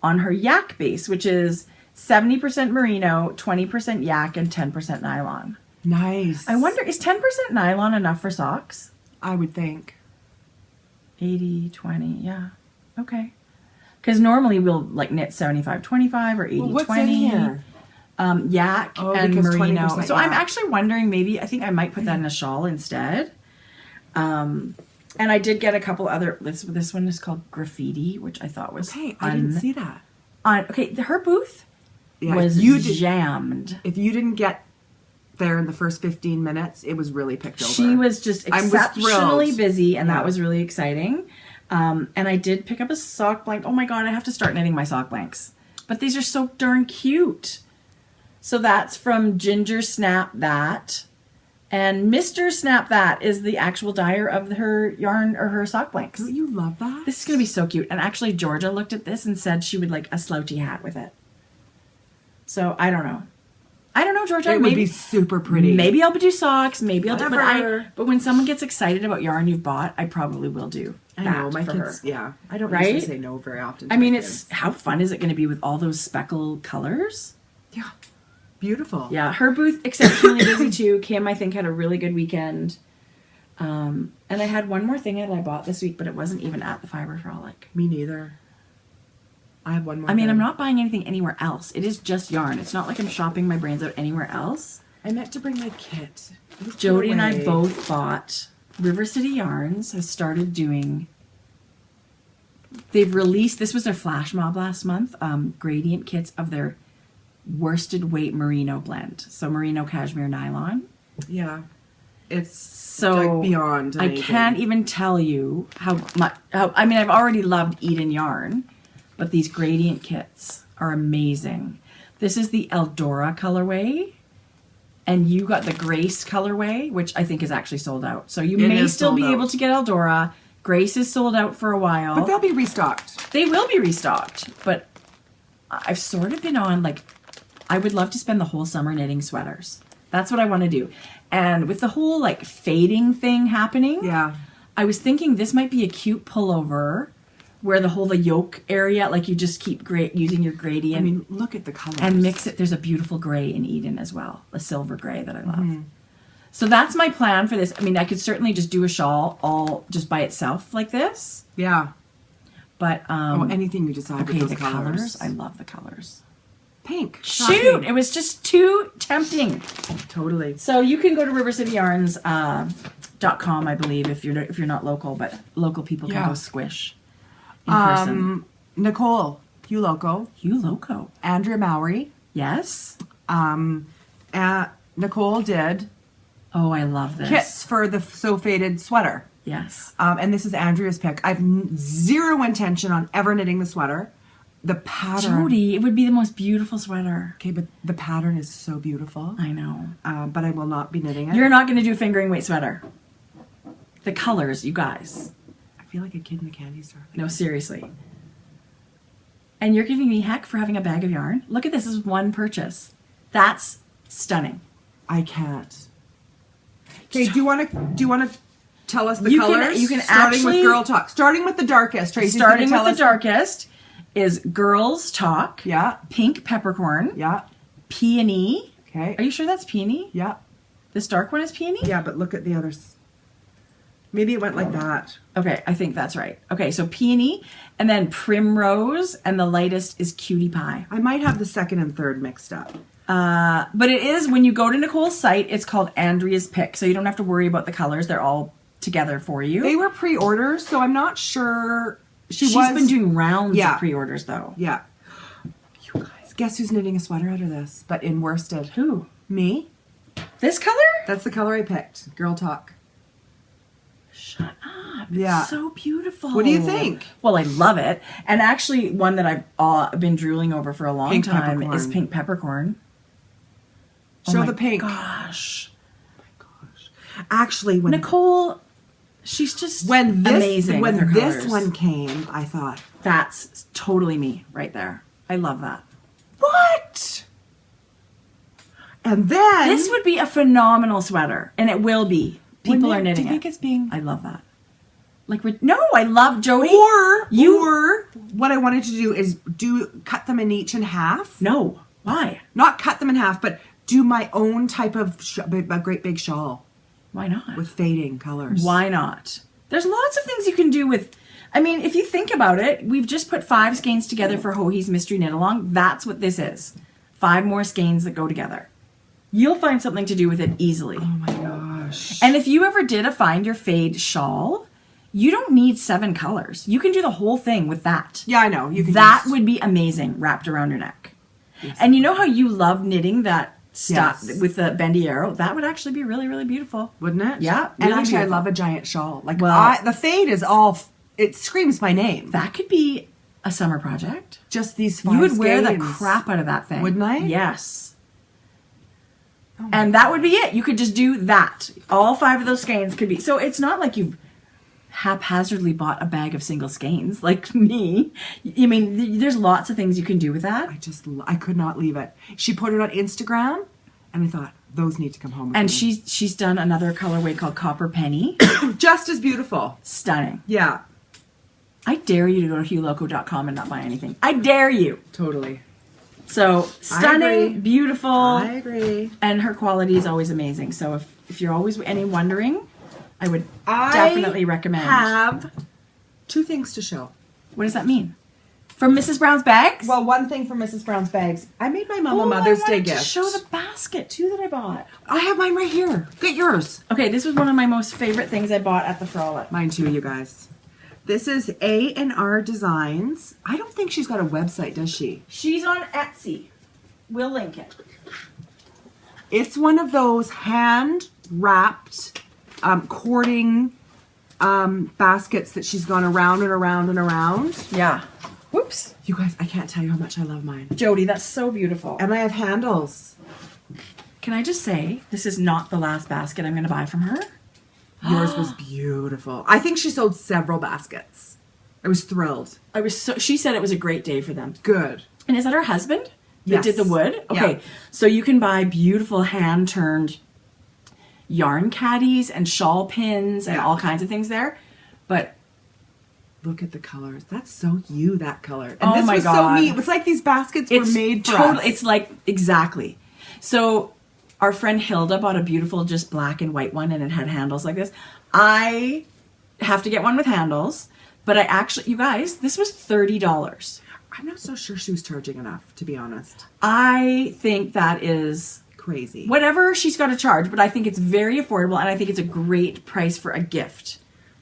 on her yak base, which is 70% merino, 20% yak, and 10% nylon. Nice. I wonder, is 10% nylon enough for socks? I would think. 80, 20, yeah. Okay. Because normally we'll like knit 75-25 or 80-20. Well, what's in here? Yak and merino. 20% So I'm yak. actually wondering, maybe, I think I might put that in a shawl instead. And I did get a couple other, this one is called Graffiti, which I thought was Hey, I didn't see that. okay, her booth Yeah, was you jammed. If you didn't get there in the first 15 minutes, it was really picked over. She was just I was exceptionally thrilled. busy, and Yeah. that was really exciting. And I did pick up a sock blank. Oh my god, I have to start knitting my sock blanks. But these are so darn cute. So that's from Ginger Snap That. And Mr. Snap That is the actual dyer of her yarn or her sock blanks. Don't you love that? This is going to be so cute. And actually, Georgia looked at this and said she would like a slouchy hat with it. So I don't know. Georgia. It would be super pretty. Maybe I'll do socks. Maybe I'll do. Whatever. But when someone gets excited about yarn you've bought, I probably will do. I that know, my for kids, her. yeah. I don't Right? usually say no very often. I to mean, my it's kids. how fun is it going to be with all those speckle colors? Yeah. Beautiful. Yeah, her booth exceptionally busy too. Kim, I think, had a really good weekend. And I had one more thing that I bought this week, but it wasn't even at the Fiber Frolic. Me neither. I have one more. I mean, thing. I'm not buying anything anywhere else. It is just yarn. It's not like I'm shopping my brains out anywhere else. I meant to bring my kit. It was put Jody and I away. both bought River City Yarns has started doing. They've released, this was their flash mob last month, gradient kits of their worsted weight merino blend. So merino cashmere nylon. Yeah. It's So like beyond I amazing. can't even tell you how much. I mean, I've already loved Eden yarn, but these gradient kits are amazing. This is the Eldora colorway, and you got the Grace colorway, which I think is actually sold out. So you It may is still sold be out. able to get Eldora. Grace is sold out for a while. But they'll be restocked. They will be restocked, but I've sort of been on, like, I would love to spend the whole summer knitting sweaters. That's what I want to do. And with the whole, like, fading thing happening, Yeah. I was thinking this might be a cute pullover where the yoke area, like, you just keep using your gradient I mean, look at the colors. and mix it. There's a beautiful gray in Eden as well, a silver gray that I love. Mm-hmm. So that's my plan for this. I mean, I could certainly just do a shawl all just by itself like this, Yeah. but Anything you decide okay, with the those colors. I love the colors. Pink. Shoot, shocking. it was just too tempting. Totally. So you can go to rivercityyarns.com, I believe, if you're not local, but local people can Yeah. go squish in person. Nicole, Hugh Loco, You loco. Andrea Mowry. Yes. Nicole did Oh, I love this. kits for the So Faded sweater. Yes. And this is Andrea's pick. I've zero intention on ever knitting the sweater. The pattern. Jody, it would be the most beautiful sweater. Okay, but the pattern is so beautiful. I know. But I will not be knitting it. You're not going to do a fingering weight sweater. The colors, you guys. I feel like a kid in a candy store. No, seriously. And you're giving me heck for having a bag of yarn? Look at this. This is one purchase. That's stunning. I can't. Okay, do you want to tell us the You can- colors? you can starting actually- with Girl Talk. Starting with the darkest. Tracy's Starting gonna with tell the us. darkest is Girls Talk. Yeah. Pink Peppercorn. Yeah. Peony. Okay. Are you sure that's peony? Yeah. This dark one is peony? Yeah, but look at the others. Maybe it went like that. Okay, I think that's right. Okay, so peony, and then primrose, and the lightest is cutie pie. I might have the second and third mixed up. But it is, when you go to Nicole's site, it's called Andrea's Pick, so you don't have to worry about the colors. They're all together for you. They were pre-orders, so I'm not sure. She's been doing rounds Yeah. of pre-orders, though. Yeah. You guys, guess who's knitting a sweater out of this? But in worsted. Who? Me. This color? That's the color I picked. Girl Talk. Shut up. Yeah. It's so beautiful. What do you think? Well, I love it. And actually, one that I've been drooling over for a long Pink time peppercorn. is pink peppercorn. Show my the pink. Gosh. Oh my gosh. Actually, when Nicole, she's just when amazing. When with her this colors. one came, I thought, That's totally me right there. I love that. what? And then This would be a phenomenal sweater, and it will be. People are Do knitting you think it. it's being I love that. Like, no, I love Jodi. or what I wanted to do is cut them in each in half. No, why? Not cut them in half, but do my own type of a great big shawl Why not? with fading colors. Why not? There's lots of things you can do with. I mean, if you think about it, we've just put 5 skeins together for HoHi's Mystery Knit Along. That's what this is. 5 more skeins that go together. You'll find something to do with it easily. Oh my gosh. And if you ever did a Find Your Fade shawl, you don't need 7 colors. You can do the whole thing with that. Yeah, I know. You can That just- would be amazing wrapped around your neck. And you know how you love knitting that stuff Yes. with the bendy arrow? That would actually be really, really beautiful. wouldn't it? Yeah, And really actually, I beautiful. love a giant shawl. Like, Well- the fade is all. It screams my name. That could be a summer project. Just these 5 You would wear the skeins. crap out of that thing. Wouldn't I? Yes. Oh And that would be it. You could just do that. All 5 of those skeins could be. So it's not like you've haphazardly bought a bag of single skeins like me. I mean, there's lots of things you can do with that. I could not leave it. She put it on Instagram, and I thought those need to come home with And me. she's done another colorway called Copper Penny. Just as beautiful. Stunning. Yeah, I dare you to go to hughloco.com and not buy anything. I dare you. totally. So agree. stunning, beautiful, I agree. and her quality is always amazing. So if you're always wondering, I would definitely recommend. I have 2 things to show. What does that mean? From Mrs. Brown's Bags? Well, one thing from Mrs. Brown's Bags. I made my mom a I Mother's Day wanted to gift. show the basket too that I bought. I have mine right here. Get yours. Okay, this was one of my most favorite things I bought at the Frolic. Mine too, you guys. This is A&R Designs. I don't think she's got a website, does she? She's on Etsy. We'll link it. It's one of those hand-wrapped cording baskets that she's gone around and around and around. Yeah. Whoops. You guys, I can't tell you how much I love mine. Jodi, that's so beautiful. And I have handles. Can I just say, this is not the last basket I'm going to buy from her. Yours was beautiful. I think she sold several baskets. I was thrilled. She said it was a great day for them. Good. And is that her husband that Yes. did the wood? Okay. Yeah. So you can buy beautiful hand-turned yarn caddies and shawl pins and Yeah. all kinds of things there. But Look at the colors. That's so you, that color. And Oh this my was so God. neat. It was like these baskets were made for us. It's like, exactly. So our friend Hilda bought a beautiful just black and white one, and it had handles like this. I have to get one with handles, but I actually, you guys, this was $30. I'm not so sure she was charging enough, to be honest. I think that is Crazy. whatever she's got to charge, but I think it's very affordable, and I think it's a great price for a gift.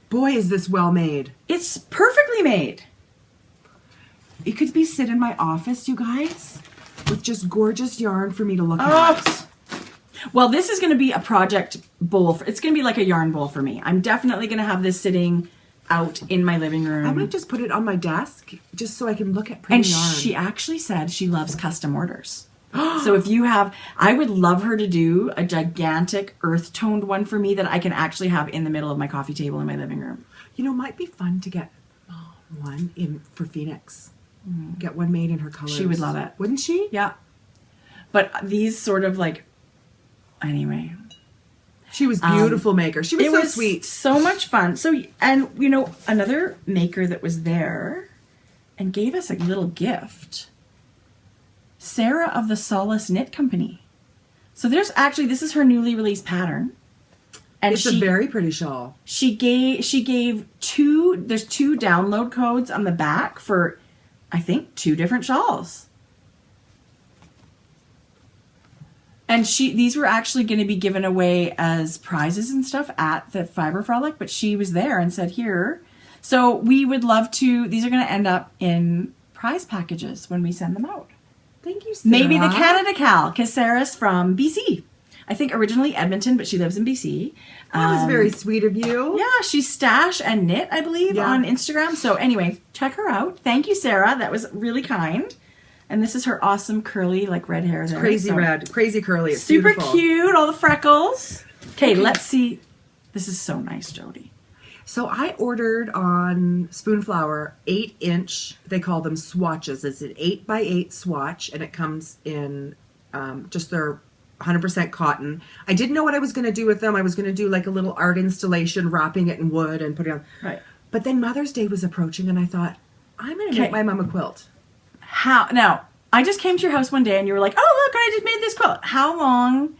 Boy, is this well made. It's perfectly made. It could be sit in my office, you guys, with just gorgeous yarn for me to look Oh. at. Well, this is going to be a project bowl. It's going to be like a yarn bowl for me. I'm definitely going to have this sitting out in my living room. I might just put it on my desk just so I can look at pretty And yarn. she actually said she loves custom orders. So if you have, I would love her to do a gigantic earth toned one for me that I can actually have in the middle of my coffee table in my living room. You know, might be fun to get one in for Phoenix. Get one made in her colors. She would love it. Wouldn't she? Yeah. But these sort of like, anyway. She was beautiful maker. She was It so was sweet. so much fun. So, and you know, another maker that was there and gave us a little gift, Sarah of the Solace Knit Company. So there's actually, this is her newly released pattern. And It's a very pretty shawl. she gave there's 2 download codes on the back for, I think, 2 different shawls. And these were actually going to be given away as prizes and stuff at the Fiber Frolic, but she was there and said, here. So we would love to, these are going to end up in prize packages when we send them out. Thank you, Sarah. Maybe the Canada Cal, because Sarah's from BC. I think originally Edmonton, but she lives in BC. That was very sweet of you. Yeah, she's Stash and Knit, I believe, Yeah. on Instagram. So anyway, check her out. Thank you, Sarah. That was really kind. And this is her awesome curly, like, red hair there. Crazy red, crazy curly. It's super beautiful. cute, all the freckles. Okay, let's see. This is so nice, Jodi. So I ordered on Spoonflower 8-inch, they call them swatches. It's an 8x8 swatch, and it comes in just their 100% cotton. I didn't know what I was going to do with them. I was going to do like a little art installation, wrapping it in wood and putting it on. Right. But then Mother's Day was approaching, and I thought, I'm going to make my mom a quilt. How now? I just came to your house one day and you were like, "Oh, look, I just made this quilt." How long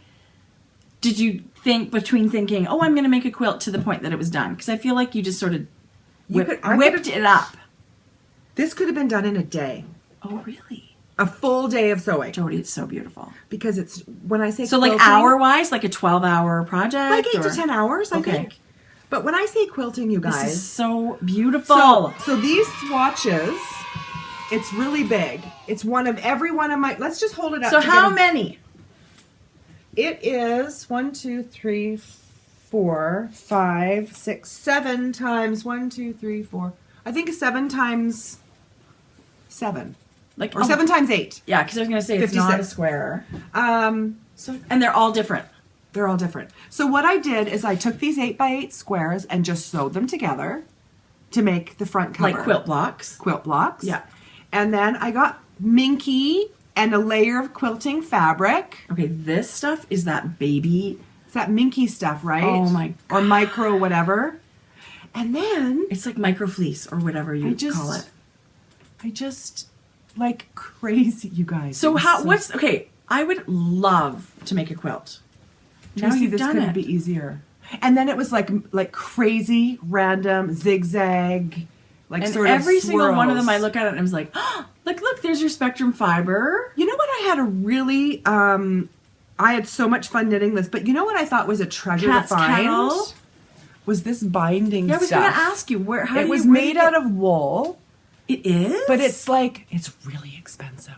did you think between thinking, "Oh, I'm going to make a quilt," to the point that it was done? Because I feel like you just sort of whipped it up. This could have been done in a day. Oh, really? A full day of sewing. Jodi, it's so beautiful. Because it's, when I say so quilting, like hour-wise, like a 12-hour project? like 8 to 10 hours, I think. But when I say quilting, you guys. This is so beautiful. So these swatches, it's really big. It's one of every one of my, let's just hold it up. So how many? It is 1, 2, 3, 4, 5, 6, 7 times 1, 2, 3, 4. I think 7 times 7. Like, or 7 times 8. Yeah, because I was going to say it's 56. not a square. So And they're all different. they're all different. So what I did is I took these 8x8 squares and just sewed them together to make the front cover. Like quilt blocks. Quilt blocks. Yeah. And then I got minky and a layer of quilting fabric. Okay, this stuff is that baby. It's that minky stuff, right? Oh my God. Or micro whatever. And then It's like micro fleece or whatever you call it. I just like crazy, you guys. So okay, I would love to make a quilt. Now Tracie, you've this done couldn't it. be easier. And then it was like crazy, random, zigzag, like And sort of every single one of them, I swirls. look at it and I was like, oh, look, there's your spectrum fiber. You know what? I had a really, I had so much fun knitting this, but you know what I thought was a treasure Cat's to find? kettle. Was this binding Yeah, I was stuff. going to ask you, It was made out of wool, It is? but it's really expensive.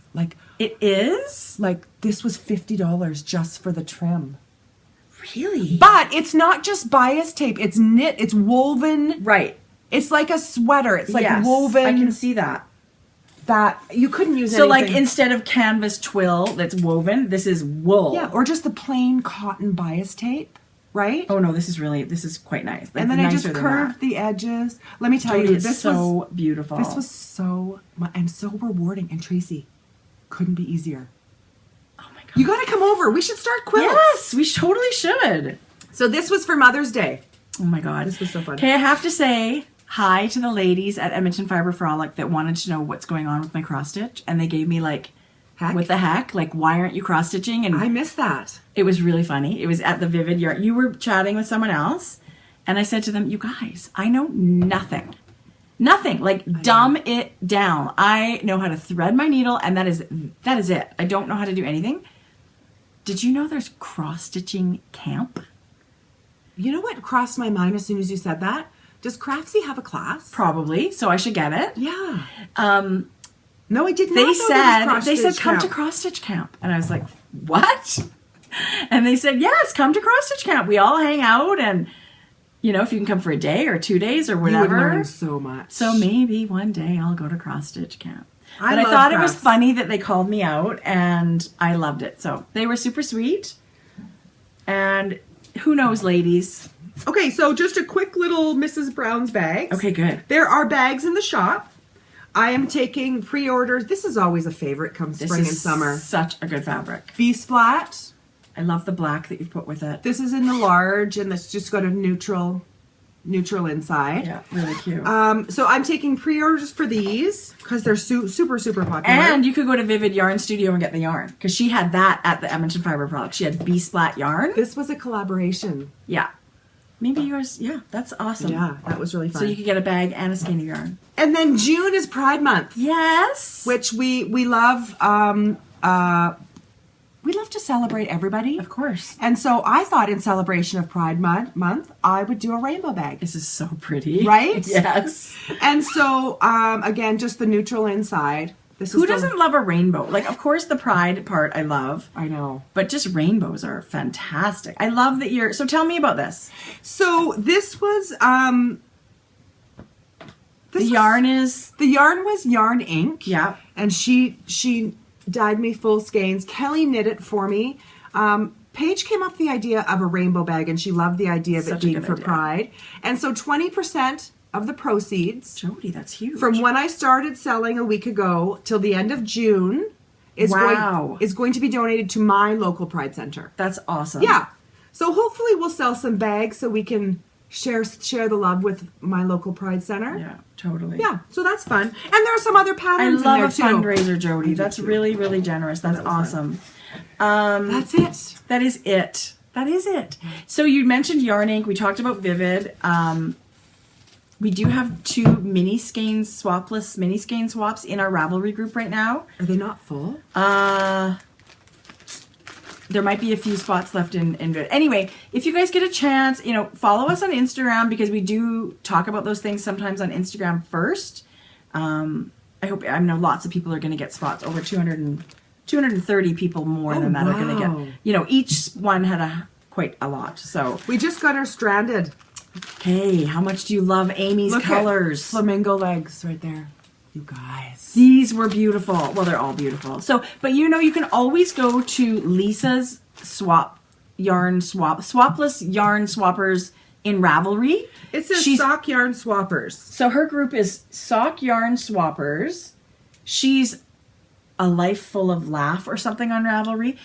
It is? Like this was $50 just for the trim. Really? But it's not just bias tape. It's knit. It's woven. Right. It's like a sweater. It's like Yes, woven. I can see that. That you couldn't use. So anything. like instead of canvas twill that's woven, this is wool. Yeah, or just the plain cotton bias tape, right? Oh no, this is quite nice. and then I just nicer than curved that. the edges. Let me tell Jodi, you, it's this so was beautiful. This was so and so rewarding. And Tracie, couldn't be easier. Oh my god. You got to come over. We should start quilts. Yes, we totally should. So this was for Mother's Day. Oh my god. This was so fun. Okay, I have to say hi to the ladies at Edmonton Fiber Frolic that wanted to know what's going on with my cross stitch, and they gave me like, Heck? what the heck? Like, why aren't you cross stitching? And I missed that. it was really funny. It was at the Vivid Yarn. You were chatting with someone else, and I said to them, "You guys, I know nothing. Nothing. Like, dumb it down. I know how to thread my needle, and that is it. I don't know how to do anything." Did you know there's cross stitching camp? You know what crossed my mind as soon as you said that? Does Craftsy have a class? Probably. So I should get it. Yeah. Um, No, I did not. they know there was said cross-stitch come to camp. cross stitch camp, and I was like, what? And they said, yes, come to cross stitch camp. We all hang out, and you know, if you can come for a day or 2 days or whatever. You would learn so much. So maybe one day I'll go to cross stitch camp. I But I love thought it was crafts. funny that they called me out, and I loved it. So they were super sweet. And who knows, ladies? Okay, so just a quick little Mrs. Brown's bags. Okay, good. There are bags in the shop. I am taking pre-orders. This is always a favorite come This spring is and summer. such a good fabric. V-splat. I love the black that you've put with it. This is in the large, and that's just got a neutral inside. Yeah, really cute. So I'm taking pre-orders for these because they're super popular. And you could go to Vivid Yarn Studio and get the yarn, because she had that at the Edmonton Fiber Frolic. She had B-splat yarn. This was a collaboration. Yeah. Maybe yours. Yeah, that's awesome. Yeah, that was really fun. So you could get a bag and a skein of yarn. And then June is Pride Month. Yes. Which we love. We love to celebrate everybody. Of course. And so I thought in celebration of Pride Month, I would do a rainbow bag. This is so pretty. Right? Yes. And so, again, just the neutral inside. Who doesn't love a rainbow? Like, of course, the pride part I love. I know. But just rainbows are fantastic. I love that you're... So tell me about this. So this was... The yarn was Yarn Ink. Yeah. And she dyed me full skeins. Kelly knit it for me. Paige came up with the idea of a rainbow bag, and she loved the idea of it being for pride. And so 20% of the proceeds... Jodi, that's huge. From when I started selling a week ago till the end of June is going to be donated to my local Pride Center. That's awesome. Yeah. So hopefully we'll sell some bags so we can share the love with my local Pride Center. Yeah, totally. Yeah, so that's fun. And there are some other patterns in there too. I love a fundraiser, Jodi. That's really, really generous. That's awesome. That's it. That is it. That is it. So you mentioned Yarn Ink. We talked about Vivid. We do have 2 mini skeins, swapless mini skein swaps in our Ravelry group right now. Are they not full? There might be a few spots left in Vivid. Anyway, if you guys get a chance, follow us on Instagram, because we do talk about those things sometimes on Instagram first. I know lots of people are going to get spots. Over 230 people more than that are going to get. Each one had quite a lot. So we just got her stranded. Okay, how much do you love Amy's colors? Flamingo legs right there. You guys. These were beautiful. Well, they're all beautiful. So, but you can always go to Lisa's swapless yarn swappers in Ravelry. It says Sock Yarn Swappers. So her group is Sock Yarn Swappers. She's a life full of laugh or something on Ravelry.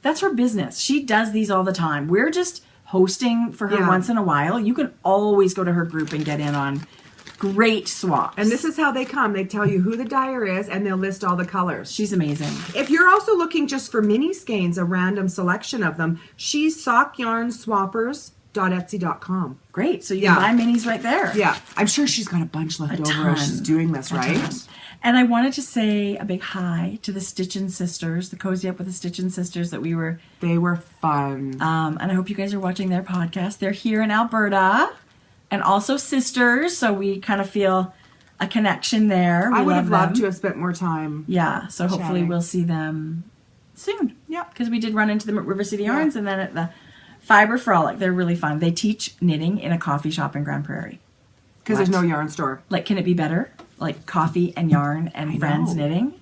That's her business. She does these all the time. We're just hosting for her once in a while. You can always go to her group and get in on great swaps. And this is how they come. They tell you who the dyer is, and they'll list all the colors. She's amazing. If you're also looking just for mini skeins, a random selection of them, she's sockyarnswappers.etsy.com. Great. So you can buy minis right there. Yeah. I'm sure she's got a bunch left over as she's doing this, right? And I wanted to say a big hi to the Stitchin' Sisters, the Cozy Up with the Stitchin' Sisters They were fun. And I hope you guys are watching their podcast. They're here in Alberta and also sisters, so we kind of feel a connection there. I would have loved to have spent more time. Yeah, so hopefully we'll see them soon. Yeah. Because we did run into them at River City Yarns and then at the Fiber Frolic. They're really fun. They teach knitting in a coffee shop in Grand Prairie. Because there's no yarn store. Like, can it be better? Like coffee and yarn and friends knitting.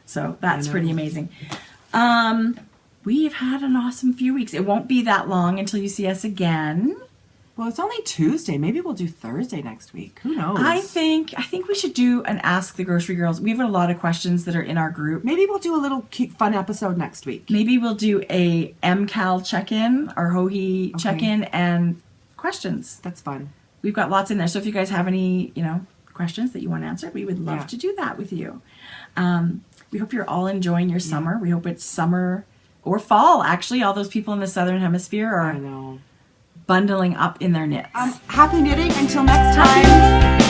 So that's pretty amazing. We've had an awesome few weeks. It won't be that long until you see us again. Well, it's only Tuesday. Maybe we'll do Thursday next week. Who knows? I think we should do an Ask the Grocery Girls. We have a lot of questions that are in our group. Maybe we'll do a little cute, fun episode next week. Maybe we'll do a MCAL check-in, our HoHi check-in, and questions. That's fun. We've got lots in there. So if you guys have any, questions that you want answered, we would love to do that with you. We hope you're all enjoying your summer. We hope it's summer or fall, actually. All those people in the Southern Hemisphere are bundling up in their knits. Happy knitting until next time.